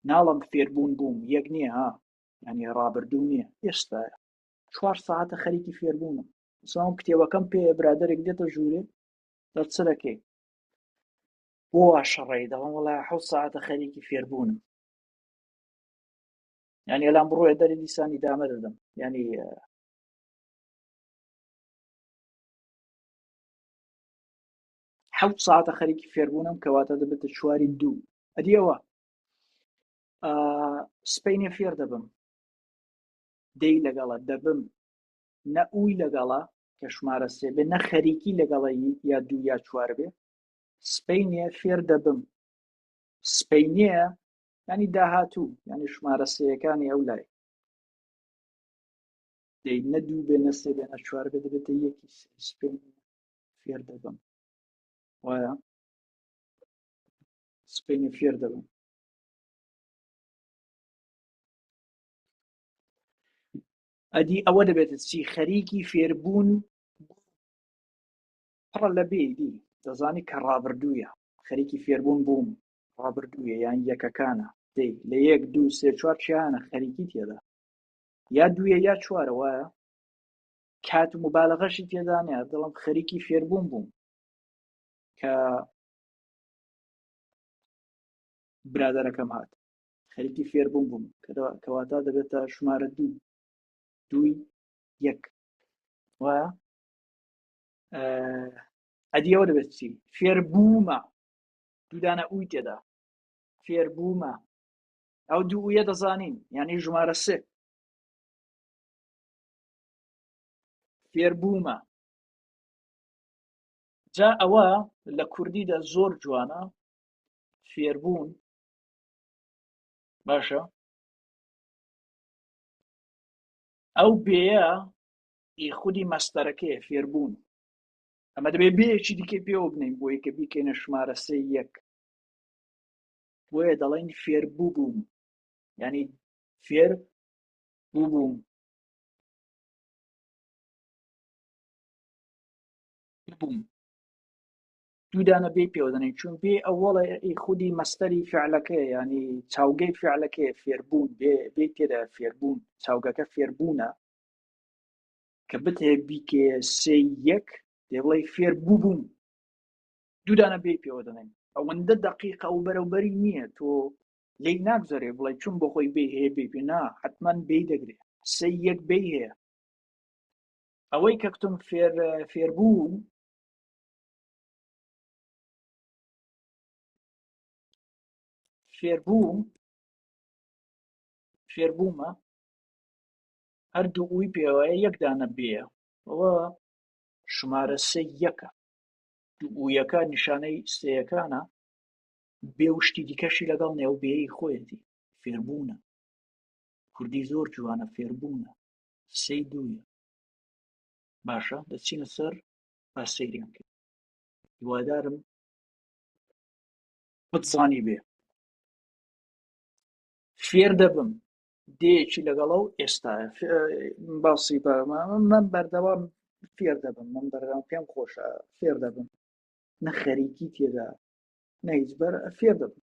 ناڵم فێربوون بووم یەک نییە ها ینی ڕابردوو نییە ئێستاە 4 سەعاتە خەریکی فێربوونم ساوم کتێوەکەم پێ برادێک دێتە ژوورێ دەچ دەکەی بۆ شەڕێی دەڵم وەڵای 7 سەعاتە خەریکی فێربوونم ینی ئەلان بڕۆیە دەری دیسانی دامە دەدەم ینی حەوت ساعتە خەریکی فێربوونم کەواتە دەبێتە 4 دوو ئەدیەوە سپینێ فێر دەبم دەی لەگەڵە دەبم نە ئووی لەگەڵە کە ژمارە سێ بێ نە خەریکی لەگەڵە یا 2 یا 4 بێ سپینێ فێر دەبم سپینەیە ینی داهاتوو ینی ژمارە سێیەکانی ئەو لای دەی نە 2 بێ نە 3 بێ نە 4 بێ دەبێتە یەکی سپین فێر دەبم وایە سپینێ فێر دەبم ئەدی ئەوە دەبێتە چی خەریکی فێربوون پڕە لە بێدی دەزانی کە ڕابردوویە خەریکی فێربوون بووم ڕابردوویە یان یەکەکانە دەی لە 1 2 3 4 چیانە خەریکی تێدا یا دوویە یا 4 وایە کات و مبالغەشی تێدانێ دڵم خەریکی فێربوون بووم کە برادەرەکەم هات خەریکی فێربوون بووم کەواتە دەبێتە ژمارە دوو دووی یەک وایە ئەدیەوە دەبێت چی فێربوومە دوودانە ئووی تێدا فێربوومە ئەو دوویە دەزانین یعنی ژمارە سێ فێربوومە جا ئەوە لە کوردیدا زۆر جوانە فێربوون باشە ئەو بێیە خودی مەستەرەکەیە فێربوون ئەمە دەبێت بەیەکی دیکە پێوە بنین بۆی کە بیکەینە ژمارە 3-1 بۆیە دەڵێن فێر بووبووم ینی فێر بووبووم بووم دوودانە بێ پێوە دەنێن چون بێ ئەوەڵە خودی مەستەری فعلەکەی ینی چاوگەی فعلەکەی فێربوون بێ تێدا فێربوون چاوگەکە فێربوونە کە بتێ بیکێ 3-1 دێ بڵێ فێر بووبووم دوودانە بێ پێوە دەنێن ئەوەندە دقیقە و بەرەوبەری نییە تۆ لی ناگذارێ بڵێ چون بۆ خۆی بێ هەیە بێ پێ نا حتمما بێ دەگرێت 3-1 بێ هەیە ئەوەی کە کتم فێربووم فێربوومە هەردوو ئەوی پێوەیە یەک دانە بێیە ئەوە ژمارە 3-1 دووئەکە نیشانەی سەیەکانە بێ و شتی دیکەشی لەگەڵ نێو بێی خۆیەتی فێربوونە کوردی زۆر جوانە فێربوونە 3-2 باشە دەچینە سەر با سەیریان کرد هیوادارم بتزانی بێ فێر دەبم دەیەکی لەگەڵە و ئێستاە باسی من بەردەوام فێر دەبم من بەردەوام پێم خۆشە فێر دەبم نە خەریکی تێدا نەهیچ بەر فێر دەبم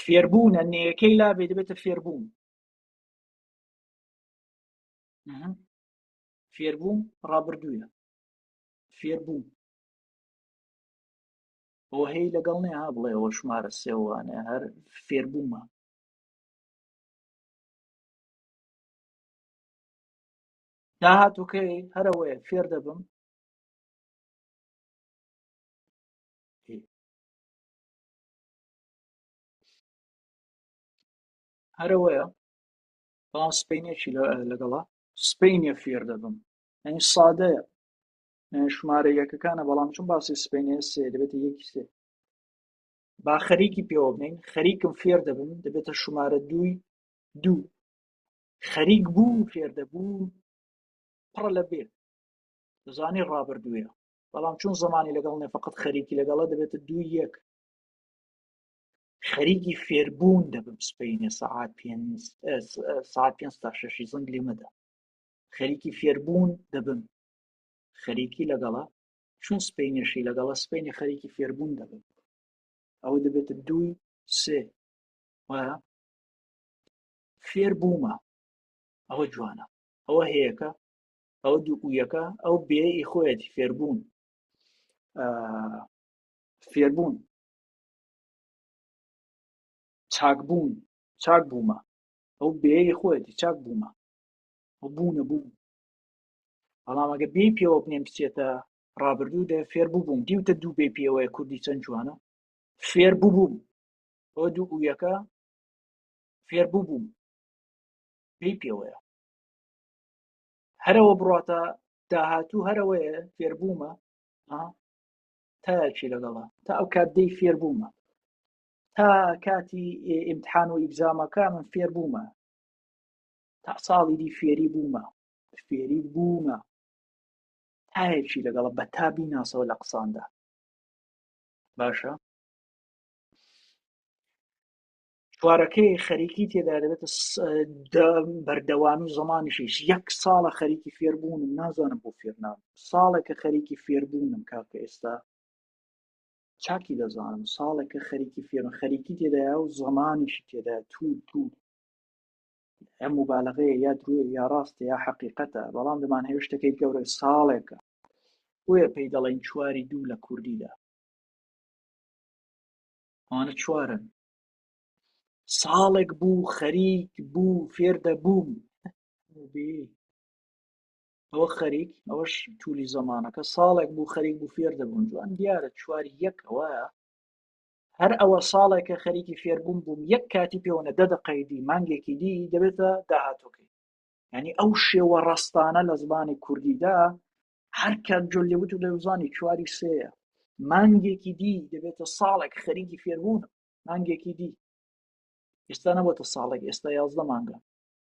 فێربوونە نێیەکەی لا بێ دەبێتە فێربوون فێربووم ڕابردوویە فێربووم ئەوە هەی لەگەڵ نێ ها بڵێ ئەوە ژمارە سێوانێ هەر فێربوومە داهاتووکەی هەرەوەیە فێر دەبم هەرەوەیە بەڵام سبەینێکی لەگەڵا سبەینێ فێر دەبم ئەنی سادەیە ژمارە یەکەکانە بەڵام چون باسی سبەینێ سێ دەبێتە یەکی سێ با خەریکی پێوە بنین خەریکم فێر دەبم دەبێتە ژمارە 2 خەریک بوو فێر دەبوو پڕە لە بێ دەزانی ڕابردوویە بەڵام چون زمانی لەگەڵ نێ فقط خەریکی لەگەڵە دەبێتە 2-1 خەریکی فێربوون دەبم سبەینێ سەعات 5 تا 6 زەنگ لێ مەدە خەریکی فێربوون دەبم خەریکی لەگەڵە چون سبەینێشی لەگەڵە سبەینی خەریکی فێربوون دەبم ئەوە دەبێتە 2-3 وایە فێر بوومە ئەوە جوانە ئەوە هەیەکە ئەوە دووئەکە ئەو بێی خۆیەتی فێربوون چاک بوومە ئەو بێی خۆیەتی چاک بوومە ئەو بوونە بوو بەڵام ئەگە بێ پێوە بنێم بچێتە ڕابردوو دە فێر بووبووم دیوتە دوو بێ پێوەیە کوردی چەند جوانە فێر بووبووم ئەوە دووئەکە فێر بووبووم بێ پێوەیە هەرەوە بڕاتە داهاتوو هەرەوەیە فێربوومە تایەکی لەگەڵە تا ئەو کات دەی فێر بوومە تا کاتی ئیمتحان و ئیگزامەکە من فێر بوومە تا ساڵی دی فێری بوومە تایەکی لەگەڵە بە تا بیناسەوە لە قساندا باشە چوارەکەی خەریکی تێدا دەبێتە بەردەوامی زمانیشیش 1 ساڵە خەریکی فێربوونم نازانم بۆ فێرنام ساڵێکە خەریکی فێربوونم کاکە ئێستا چاکی دەزانم ساڵێکە خەریکی فێرم خەریکی تێدایە و زمانیشی تێدا توول ئەم مبالغەیە یا درۆیە یا ڕاستە یا حەقیقەتە بەڵام دەمان هەیە شتەکەی گەورە ساڵێکە بۆیە پێی دەڵێن 4 لە کوردیدا ئەوانە 4 ساڵێک بوو خەریک بوو فێر دەبووم ئەوە خەریک ئەوەش توولی زەمانەکە ساڵێک بوو خەریک بوو فێر دەبوون جوان دیارە 4-1 ئەوەیە هەر ئەوە ساڵێکە خەریکی فێربوون بووم یەک کاتی پێوەنە 10 دقەیەکی مانگێکی دی دەبێتە داهاتووکەی ینی ئەو شێوە ڕستانە لە زمانی کوردیدا هەر کات جۆ لێوت و دەوزانی 4-3 مانگێکی دی دەبێتە ساڵێک خەریکی فێربوونم، مانگێکی دی. ئێستا نەبووتە ساڵێک، ئێستا 11 مانگە.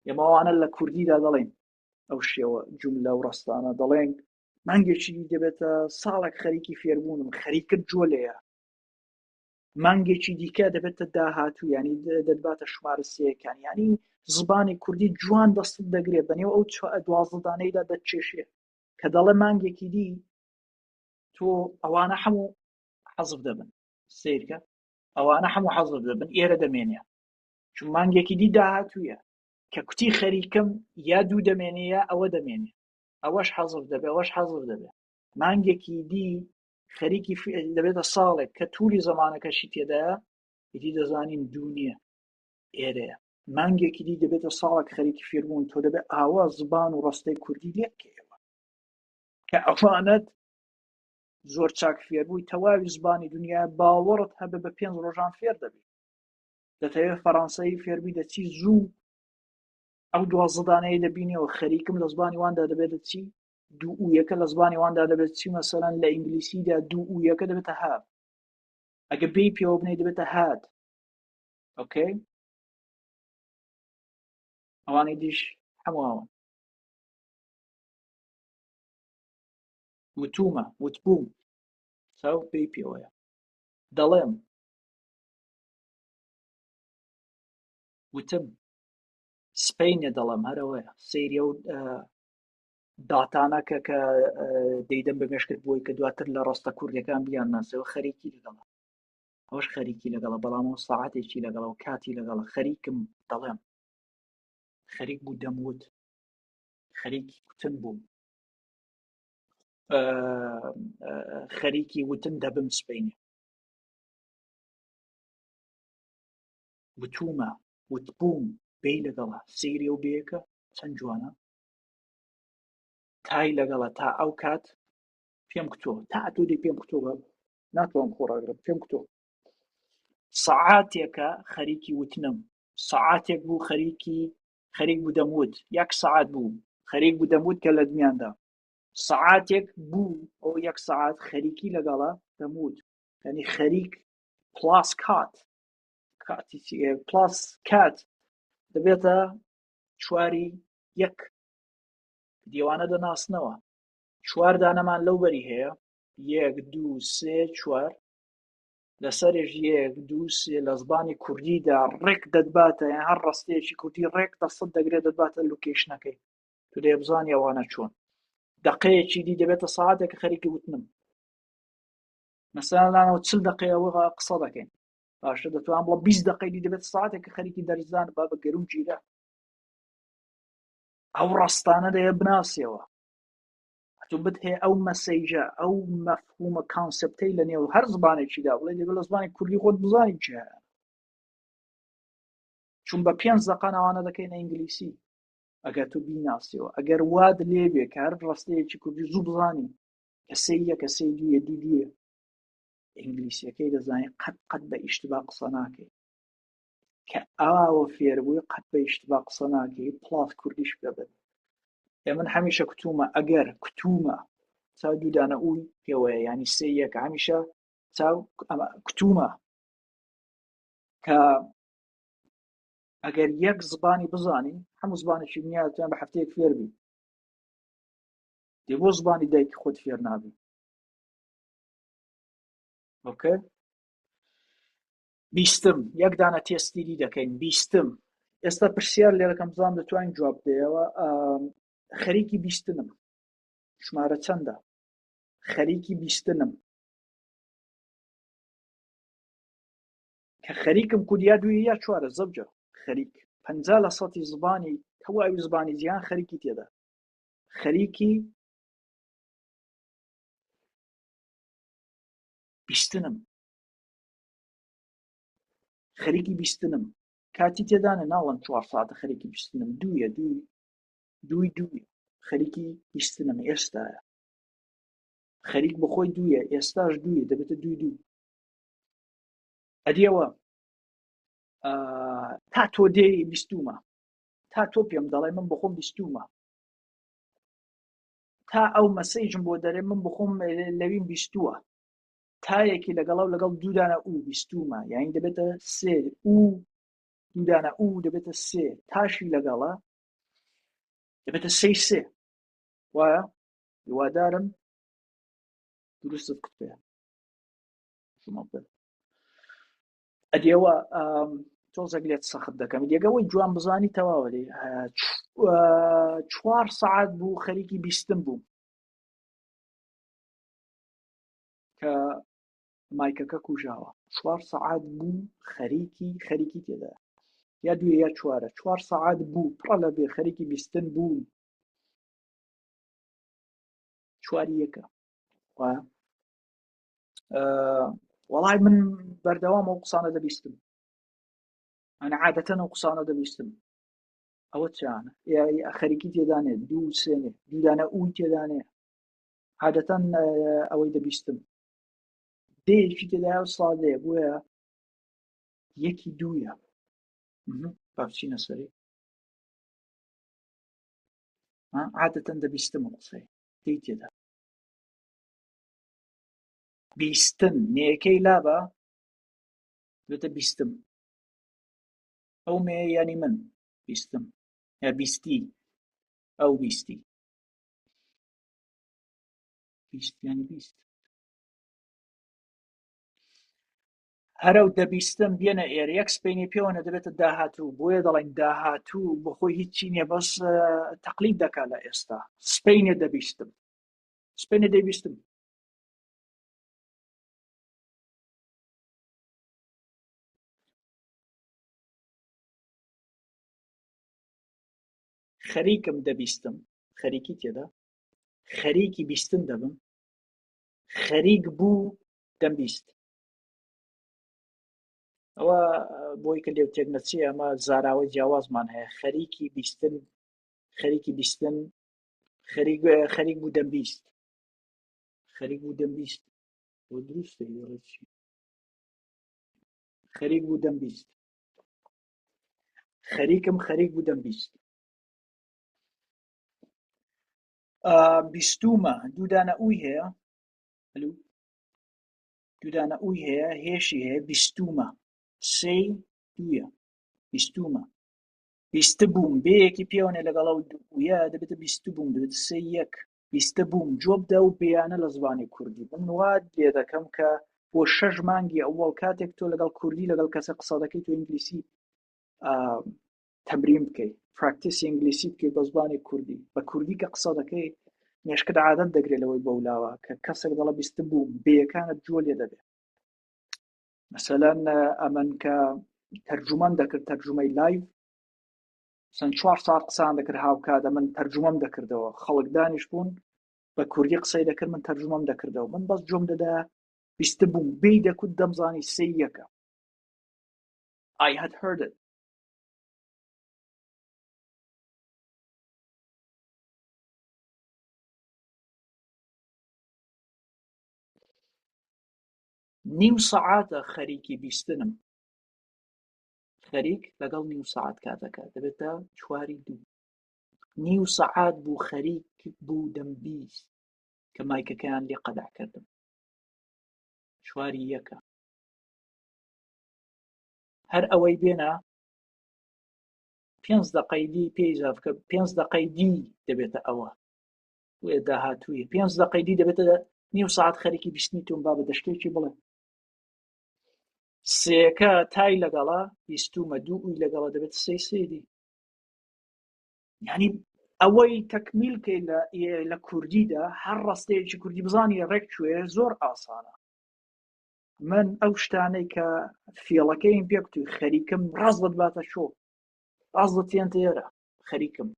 ئێمەوانە لە کوردیدا دەڵێن ئەو شێوە جوملە و ڕستانە دەڵێن مانگێکی دەبێتە ساڵێک خەریکی فێربوونم، خەریکت جۆ لێیە. مانگێکی دیکە دەبێتە داهاتوو، ینی دەباتە شمارە سێیەکان، ینی زبانی کوردی جوان دەستت دەگرێت بەنێو ئەو 12 دانەیدا دەتچێشێ کە دەڵێ مانگێکی دی تۆ ئەوانە هەموو حەزف دەبن. سیرکە ئەوانە هەموو حەزف دەبن ئێرە دەمێنێ، چون مانگێکی دی داهاتوویە کە کوتی خەریکم یا دوو دەمێنێ یا ئەوە دەمێنێ، ئەوەش حەزف دەبێ، ئەوەش حەزف دەبێ. مانگێکی دی خەریکی دەبێتە ساڵێک کە تووری زەمانەکەشی تێدایە ئیدی دەزانین دوو نییە، ئێرەیە. مانگێکی دی دەبێتە ساڵێک خەریکی فێربوون، تۆ دەبێت ئاوا زبان و ڕستەی کوردی لێبکەوە کە ئەوانەت زۆر چاک فێربووی تەواوی زبانی دنیا باوەڕت هەبێ بە 5 ڕۆژان فێر دەبێت. دەتەوێت فەڕەنسایی فێربی دەچی زوو ئەو 12 دانەیە دەبینەوە خەریکم لە زبانی واندا دەبێت چی دوو و یەکە لە زبانی واندا دەبێت چی مەسەلەن لە ئینگلیسیدا دوو و یەکە دەبێتە هات، ئەگە بێ پێوە بنێ دەبێتە هات. ئۆکەی ئەوانەی دیش هەمووان وتومە وتبووم چاو پێی پێوەیە دەڵێم وتم سپەینە دەڵێم هەرەوەیە سەیری ئەو داتانەکە کە دەیدەم بەمێشکرد بۆی کە دواتر لە ڕاستە کوردیەکان بیان ناسەوە خەریکی لەگەڵە ئەوەش خەریکی لەگەڵە بەڵام ئەو ساعاتێکی لەگەڵە و کاتی لەگەڵە خەریکم دەڵێم خەریک بوو دەموت خەریکی کوتن بووم خەریکی وتن دەبم سپەینێ وتومە وتبووم بێی لەگەڵە سەیری ئەو بەیەکە چەند جوانە تای لەگەڵە تا ئەو کات پێم کتۆ تا تۆ دەی پێم کتۆ بە ناتوانم خۆڕاگرم پێم کتۆ سەعاتێکە خەریکی وتنم سەعاتێک بوو خەریک بوو دەموت یەک سەعات بوو خەریک بوو دەموت کە لە دنیادا سەعاتێک بوو ئەو یەک سەعات خەریکی لەگەڵە دەموت یعنی خەریک پلاس کات کاتی پلاس کات دەبێتە چواری یەک دیوانە دەناسنەوە چوار دانەمان لەو بەری هەیە 1 2 3 4 لەسەرش 1 2 3 لە زبانی کوردیدا ڕێک دەدباتە یان هەر ڕستەیەکی کوردی ڕێک دەسەد دەگرێت دەدباتە لوکیشنەکەی تو دەی بزانی ئەوانە چۆن دقەیەکی دی دەبێتە سەعاتێک خەریکی وتنم مەسەلەن 40 دقەیەوە قسە دەکەین باشە دەتوان بڵە 20 دقەی دی دەبێت سەعاتێک خەریکی دەرزان با بە گەروم گیرە ئەو ڕستانە دەیە بناسیەوە تو بتهێ ئەو مەسەیجە ئەو مەفهومە کانسپتەی لە نێو هەر زبانێکیدا بڵێ دەبێت لە زبانی کوردی خۆت بزانی چی هەیە چون بە 5 دقە ئەوانە دەکەینە ئینگلیسی ئەگەر تو بیناسیەوە ئەگەر واد لێبێ کە هەر ڕستەیەکی کوردی زوو بزانی کە سەی یەکە سەی دوویە دوو دوویە ئینگلیسیەکەی دەزانی قەت بە ئیشتبا قسە ناکەی کە ئاوە فێربووی قەت بە ئیشتبا قسە ناکەی پڵاس کوردیش بێبێت من هەمیشە کتومە ئەگەر کتومە چاو دوودانە ئووی پێوەیە ینی سێ یەک هەمیشە چاو کتومە کە ئەگەر یەک زبانی بزانی هەموو زبانێکی دنیاتیان بە هەفتەیەک فێربی دێ بۆ زبانی دایکی خۆت فێر نابی ئۆکێ بیستم یەک دانە تێستیری دەکەین بیستم ئێستا پرسیار لێرەکەم بزانم دەتوانین جواب بدەیەوە خەریکی بیستنم ژمارە چەندە خەریکی بیستنم کە خەریکم کودیا دوی یا چوارە زەوجە خەریک 50% زبانی تەواوی زبانی جیهان خەریکی تێدا خەریکی بیستنم خەریکی بیستنم کاتی تێدانە ناڵم 4 ساعتە خەریکی بیستنم دوویە دووی خەریکی بیستنم ئێستایە خەریک بەخۆی دوویە ئێستاش دوویە دەبێتە دوو ئەدیەوە تا تۆ دێی بیستومە تا تۆ پێم دەڵێ من بخۆم بیستومە تا ئەو مەسەیجم بۆ دەرێ من بخۆم لەوین بیستووە تایەکی لەگەڵ دوودانە ئوو بیستومە، یعنی دەبێتە سێ ئوو دوودانە ئوو دەبێتە سێ، تاشی لەگەڵە دەبێتە سەی سێ. وایە هیوادارم دروستت قوتێ ئەدێەوە تۆزێک لێت سەخت دەکەم دیێگەوەی جوان بزانی تەواوە لێ 4 سەعات بوو خەریکی بیستم بووم کە مایکەکە کوژاوە. 4 سەعات بوو خەریکی تێدا یا دوێ یا 4 سەعات بوو پڕە لە بێ خەریکی بیستن بوو 4 وەڵای من بەردەوام ئەو قسانە دەبیستم، ئەنا عادەتەن ئەو قسانە دەبیستم. ئەوە چیانە خەریکی تێدانێت دوو سێنێ دوودانە ئووی تێدانێ عادەتەن ئەوەی دەبیستم دەیەکی تێدا و سادەیە بۆیە یەکی دوویە. بابچینە سەری عادەتەن دەبیستم قسەی دەی تێدا بیستن نێەکەی لابە بێتە بیستم ئەو مێ ینی من بیستم یا بیستی ئەو بیستی ینی بیست هەرەو دەبیستم بێنە ئێرە یەک سپێنی پێوەنە دەبێتە داهاتوو بۆیە دەڵێن داهاتوو بۆ خۆی هیچی نییە بەس تەقلید دەکات لە ئێستا سپێنێ دەبیستم سپێنێ دەیبیستم خەریکم دەبیستم خەریکی تێدا خەریکی بیستن دەبم خەریک بوو دەمبیست. ئەوە بۆی کە لێو تێک نەچی ئەمە زاراوەی جیاوازمان هەیە خەریکی بیستن خەریک بوو دەمبیست خەریک بوو دەمبیست بۆ دروستە خەریک بوو دەمبیست خەریکم خەریک بوو دەمبیست بیستومە دوودانە ئووی هەیە دوودانە ئووی هەیە هێشی هەیە بیستومە سێی دوویە بیستومە بیستە بووم بەیەکی پێوەنێ لەگەڵ ویە دەبێتە بیستە بووم دەبێتە سێ یەک بیستە بووم جۆ بدە و بەیانە لە زمانی کوردی من وات لێ دەکەم کە بۆ 6 مانگی ئەوەڵ کاتێک تۆ لەگەڵ کوردی لەگەڵ کەسە قسە دەکەیت تۆ ئینگلیسی تەمرین بکەیت پراکتیسی ئینگلیسی بکەیت بە زمانی کوردی بە کوردی کە قسە دەکەی مێشکت عادەت دەگرێت لەوەی بەولاوە کە کەسێک دەڵە بیستە بووم بەیەکانت جۆ لێ دەبێت. مثلەن ئەمن کە تەرجومەم دەکرد تەرجومەی لایڤ چەند 4 ساعت قسان دەکرد هاوکاتە من تەرجومەم دەکردەوە خەڵک دانیش بوون بە کوردی قسەی دەکرد من تەرجومەم دەکردەوە من بەس جۆم دەدا بیستە بووم بێی دەکوت دەمزانی سێ یەکە I had heard it. نیو سەعاتە خەریکی بیستنم خەریک لەگەڵ نیو سەعات کاتەکە دەبێتە 4 نیو سەعات بوو خەریک بوو دەمبیست کە مایکەکەیان لێ قەدەح کردم 4 هەر ئەوەی بێنە 5 دقەی دی پێی زافکە 5 دقەی دی دەبێتە ئەوە وێ داهاتوویە 5 دقەی دی دەبێتە نیو سەعات خەریکی بیستنی تۆم با بە دەشتێکی بڵێ سێەکە تای لەگەڵا بیستومە دوو ئووی لەگەڵا دەبێت سێ دی یعنی ئەوەی تەکمیل کەی لە کوردیدا هەر ڕستەیەکی کوردی بزانی ڕێک کوێ زۆر ئاسانە. من ئەو شتانەی کە فێڵەکەیم پێ کوتی خەریکم ڕازت باتە شۆ ڕازت تێنتە ئێرە خەریکم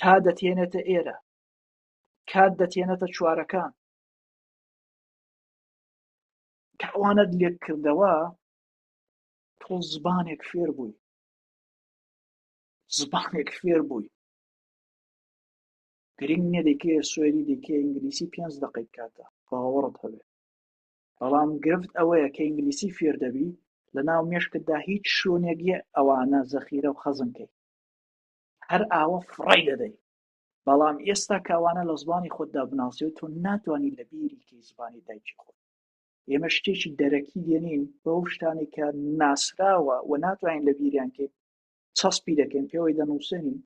تا دەتێنێتە ئێرە کات دەتێنێتە چوارەکان کە ئەوانەت لێک کردەوە تۆ زبانێک فێر بووی گرنگ نییە دەیکێ سوێدی دەیکێ ئینگلیسی 5 دقەی کاتە باوەڕت هەبێ بەڵام گرفت ئەوەیە کە ئینگلیسی فێر دەبی لە ناو مێشکتدا هیچ شوێنێک ئەوانە زەخیرە و خەزمکەی هەر ئاوە فڕی دەدەی بەڵام ئێستا کاوانە لە زمانی خۆتدا بناسیەوە تۆ ناتوانانی لە بیری کەی زمانی دایکی خۆت. ئێمە شتێکی دەرەکی دێنین بەو شتانی کە ناسراوە و ناتوانین لە بیریان کەی چەسپی دەکەین پێوەی دەنووسێنین،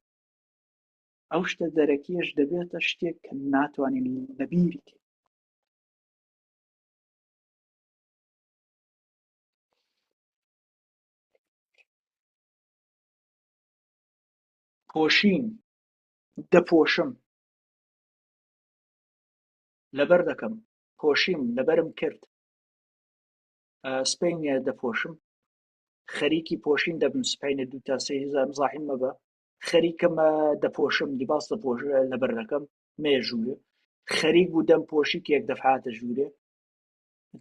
ئەو شتە دەرەکیش دەبێتە شتێک کە ناتوانین لە بیری کەین. پۆشین دەپۆشم لەبەر دەکەم، پۆشیم لەبەرم کرد، سپەی نییە دەپۆشم، خەریکی پۆشین دەبم سپەینە 2 تا 3 هزار مزاحیم مەبە، خەریکمە دەپۆشم لیباس لەبەر دەکەم مێژوورە، خەریک بوو دەم پۆشی کە یەک دەفعاتە ژوورێ،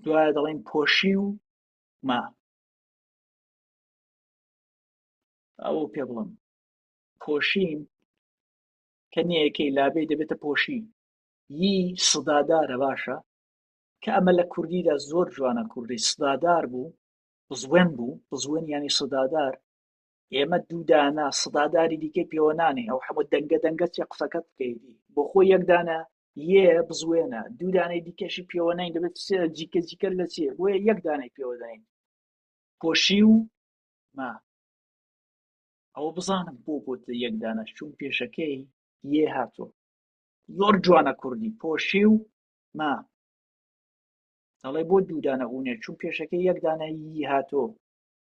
دوایە دەڵێن پۆشی و ما. ئەوە پێ بڵم پۆشین کە نییەکەی لابێ دەبێتە پۆشی یی سدادارە باشە، کە ئەمە لە کوردیدا زۆر جوانە. کوردی سدادار بوو، بزوێن بوو، بزوێن ینی سدادار. ئێمە دوودانە سداداری دیکەی پێوە نانێ، ئەو هەموو دەنگە دەنگە چێ قسەکەت بکەیتی بۆ خۆی یەکدانە یێ بزوێنە، دوودانەی دیکەشی پێوە نین، دەبێت جیکە جیکە لە چێ بۆیە یەکدانەی پێوە دەین پۆشی و ما. ئەوە بزانم بۆ بۆتە یەکدانە چون پێشەکەی یێ هاتۆ. زۆر جوانە کوردی پۆشی و ما، دەڵێ بۆ دوودانە ئەوونێ چون پێشەکەی یەکدانە یی هاتۆ،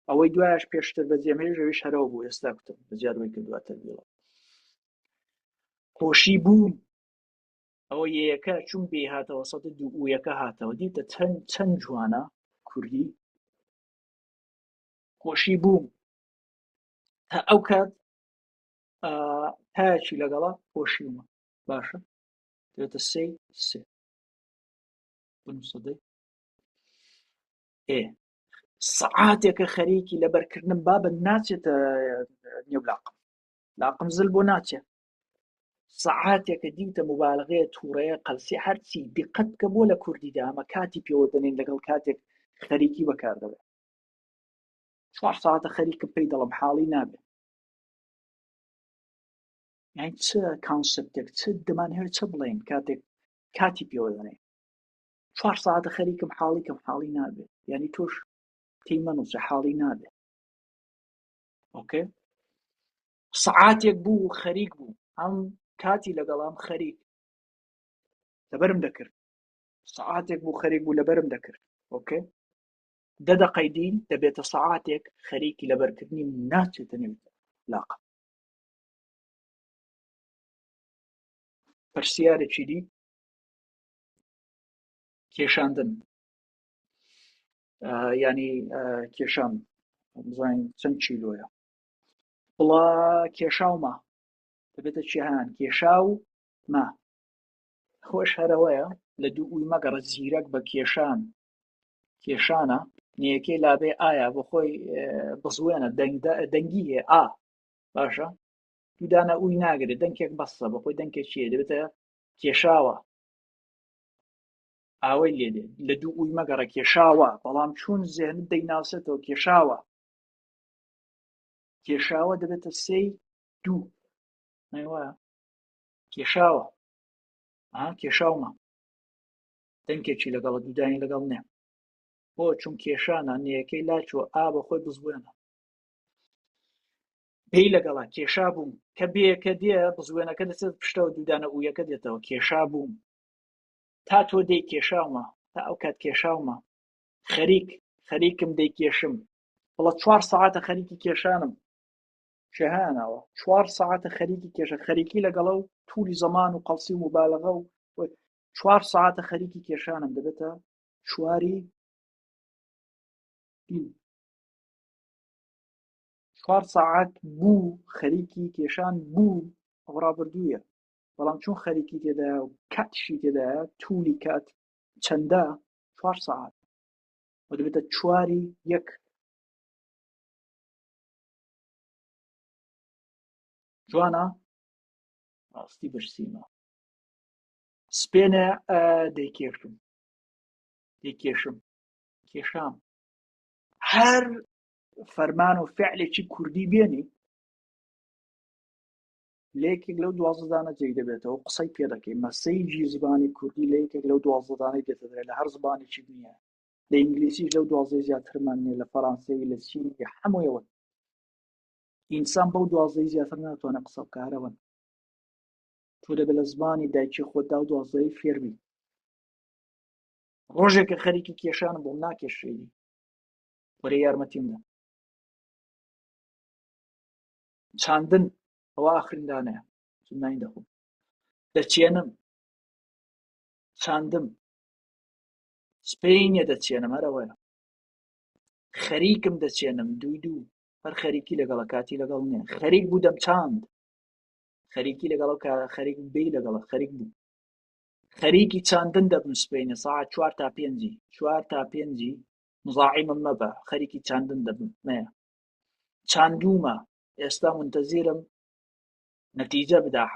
ئەوەی دوایش پێشتر بە جێمێژەویش هەرەوە بوو. ئێستا کوتم بەجیاروی کردواتە بیڵە پۆشی بووم، ئەوە یەکە چون بێ هاتەوە سەد دوو و یەکە هاتەوە، دیتە چەند جوانە کوردی. پۆشی بووم تا ئەو کات تایەکی لەگەڵا پۆشیومە باشە دێتە سێ بنووسەدەی سەعاتێکە خەریکی لەبەرکردنم بابە ناچێتە نێو لاقم زل بۆ ناچێت. سەعاتێکە دیوتە مبالغەیە تووڕەیە قەلسی هەرچی دیقەت بکە بۆ لە کوردیدا ئەمە کاتی پێوە دەنێن لەگەڵ کاتێک خەریکی بەکاردەبێت. 4 ساعتە خەریکم پێی دەڵم حاڵی نابێت. یعنی چ کانسپتێک چ دەمانهێر چه بڵێن کاتێک کاتی پێوە دەنێن 4 ساعتە خەریکم حاڵی نابێت، یعنی تۆش تیمەنووسە حاڵی نابێت. ئۆکێ سەعاتێک بوو خەریک بوو، ئەم کاتی لەگەڵام خەریک لەبەرم دەکرد، سەعاتێک بوو خەریک بوو لەبەرم دەکرد. ئۆکێ 10 دقەی دین دەبێتە سەعاتێک خەریکی لەبەرکردنی ناچێتە نێو لاقم. پرسیارێکی دی کێشاندن، ینی کێشان بزانین چەند چیلۆیە، بڵا کێشاومە دەبێتە چیهان کێشاو ما. خۆش هەرەوەیە لە دوو ئوی مەگەڕە زیرەک بە کێشانە نیەکەی لابێ ئایا بۆ خۆی بزوێنە دەنگی هەیە ئا باشە دوودانە ئوی ناگرێت دەنگێک بەسە بە خۆی دەنگێک چیە دەبێتە کێشاوە ئاوەی لێدێ لە دوو ئوی مەگەڕە کێشاوە، بەڵام چون زێنت دەیناسێتەوە کێشاوە دەبێتە سێی دوو نەیوایە کێشاوە کێشاومە دەنگێکی لەگەڵە دوودانی لەگەڵ نێ بۆ چون کێشانە نیەکەی لاچوە ئا بە خۆی بزوێنە پێی لەگەڵا کێشا بووم کە بێکە دێ بزوێنەکە دەچێت پشتەوە دوودانە ئویەکە دێتەوە کێشا بووم تا تۆ دەی کێشاومە تا ئەو کات کێشاومە خەریکم دەی کێشم بڵە 4 ساعتە خەریکی کێشانم شەهانەوە 4 ساعتە خەریکی کێشە خەریکی لەگەڵە و تووری زەمان و قەڵسی و مبالغە و 4 ساعتە خەریکی کێشانم دەبێتە چواری 4 ساعت بوو خەریکی کێشان بوو ئەو ڕابردوویە، بەڵام چون خەریکی تێدایە و کاتشی تێدایە توولی کات چەندە 4 ساعت و دەبێتە چواری یەک. جوانە ڕاستی برسیمە سپێنە دەیکێشم کێشام هەر فەرمان و فعلێکی کوردی بێنی لەیەکێک لەو 12 دانە جێی دەبێتەوە قسەی پێ دەکەی مەسەیجی زبانی کوردی لە یەکێک لەو 12 دانەی دێتە دەرێ لە هەر زبانێکی دنیا لە ئینگلیسیش لەو 12 زیاترمان نیە لە فەڕەنسەی لە چینی هەموویەوە ئینسان بەو 12 زیاتر ناتوانێت قسە بکارەوەن تۆ دەبێت لە زمانی دایکی خۆتدا و 12 فێربی ڕۆژێکە خەریکی کێشانم بۆم ناکێشێنی وەرە یارمەتیم بدە چاندن ئەوە ئاخرین دانەیە نانی دەخۆم دەچێنم چاندم سپێنیە دەچێنم هەرەوەیە خەریکم دەچێنم دوو هەر خەریکی لەگەڵە کاتی لەگەڵ نییە خەریک بوو دەم چاند خەریکی لەگەڵ خەریک بێ لەگەڵە خەریک بوو خەریکی چاندن دەبم سپێنە ساعت 4 تا 5 4 تا 5 مزاحیمم مەبە خەریکی چاندن دەبم مەیە چاندومە ئێستا منتەزیرم نەتیجە بدە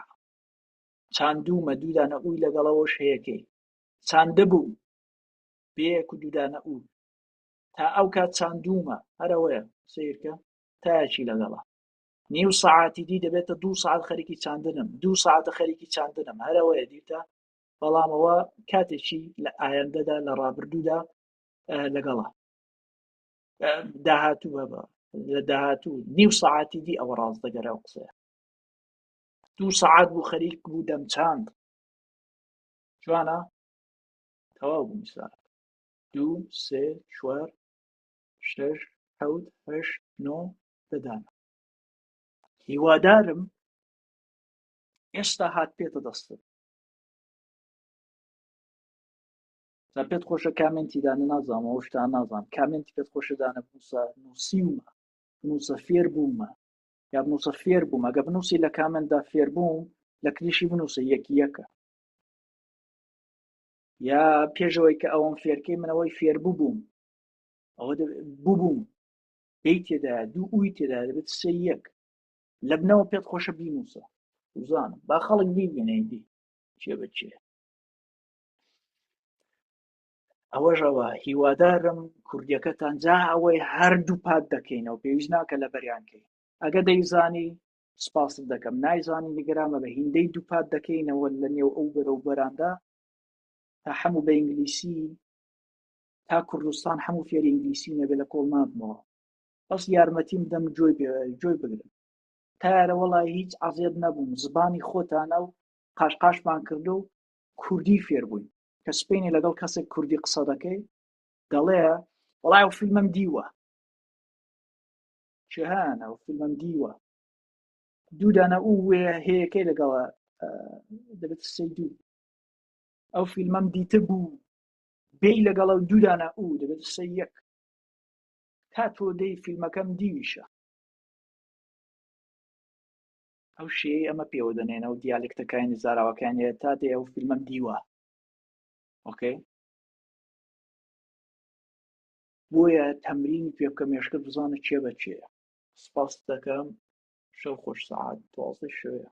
چاندومە دوودانە ئووی لەگەڵەوەش هەیەکەی چاندەبوو بەیەک و دوودانە ئوو تا ئەو کات چاندومە هەرەوەیە سیرکە تایەکی لەگەڵە نیو سەعاتی دی دەبێتە 2 ساعت خەریکی چاندنم 2 ساعتە خەریکی چاندنم هەرەوەیە دیتە بەڵامەوە کاتێکی لە ئایندەدا لە ڕابردوودا لەگەڵە داهاتوو بە لە داهاتوو نیو سەعاتی دی ئەوە ڕاستەگەرە و قسەیە 2 ساعت بوو خەریک بوو دەم چاند جوانە تەواو بوو میسال 2 3 4 6 7 8 9 دەدانە هیوادارم ئێستا هات پێتە دەستت تا پێت خۆشە کامنتی دانە نازانم ئەو شتان نازانم کامنتی پێت خۆشە دانە بنووسە نووسیومە بنووسە فێر بوومە یا بنووسە فێر بووم ئەگە بنووسی لە کامنتدا فێر بووم لە کلیشی بنووسە یەکی یەکە یا پێشەوەی کە ئەوەم فێرکەی منەوەی فێر بووبووم ئەوە بووبووم پێی تێدایە دوو ئووی تێدا دەبێت سێ یەک لە بنەوە پێت خۆشە بینووسە وزانم با خەڵک بیبینەیدی چێ بەچێ ئەوەژەوە هیوادارم کوردیەکەتان جا ئەوەی هەردوو پات دەکەینەوە پێویست ناکە لە بەریانکەی ئەگە دەیزانی سپاست دەکەم نایزانی نیگەرامە بە هیندەی دوو پات دەکەینەوە لە نێو ئەو بەرە و بەراندا تا هەموو بە ئینگلیسی تا کوردستان هەموو فێری ئینگلیسی نەبێ لە کۆڵ نابمەوە بەس یارمەتیم دەم جۆی بگرم تایارە وەڵی هیچ عەزیەت نەبووم زبانی خۆتانە و قاشقاشمان کردو و کوردی فێر بووین کە سپێنی لەگەڵ کەسێک کوردی قسە دەکەی دەڵێ وەڵای ئەو فیلمەم دیوە چ هەیانە ئەو فیلمەم دیوە دوودانە ئوو هەیەکەی لەگەڵە دەبێت سەی دوو ئەو فیلمەم دیتە بوو بێی لەگەڵە و دوودانە ئوو دەبێت سەی یەک کاتۆ دەی فیلمەکەم دیویشە ئەو شێی ئەمە پێوە دەنێنە و دیالێکتەکانی زاراوەکانی تا دێ ئەو فیلمەم دیوە ئۆکەی بۆیە تەمرینی پێ بکە مێشکت بزانە چێ بە چێە سپاس دەکەم شەو خۆش سەعات 12 شەوێ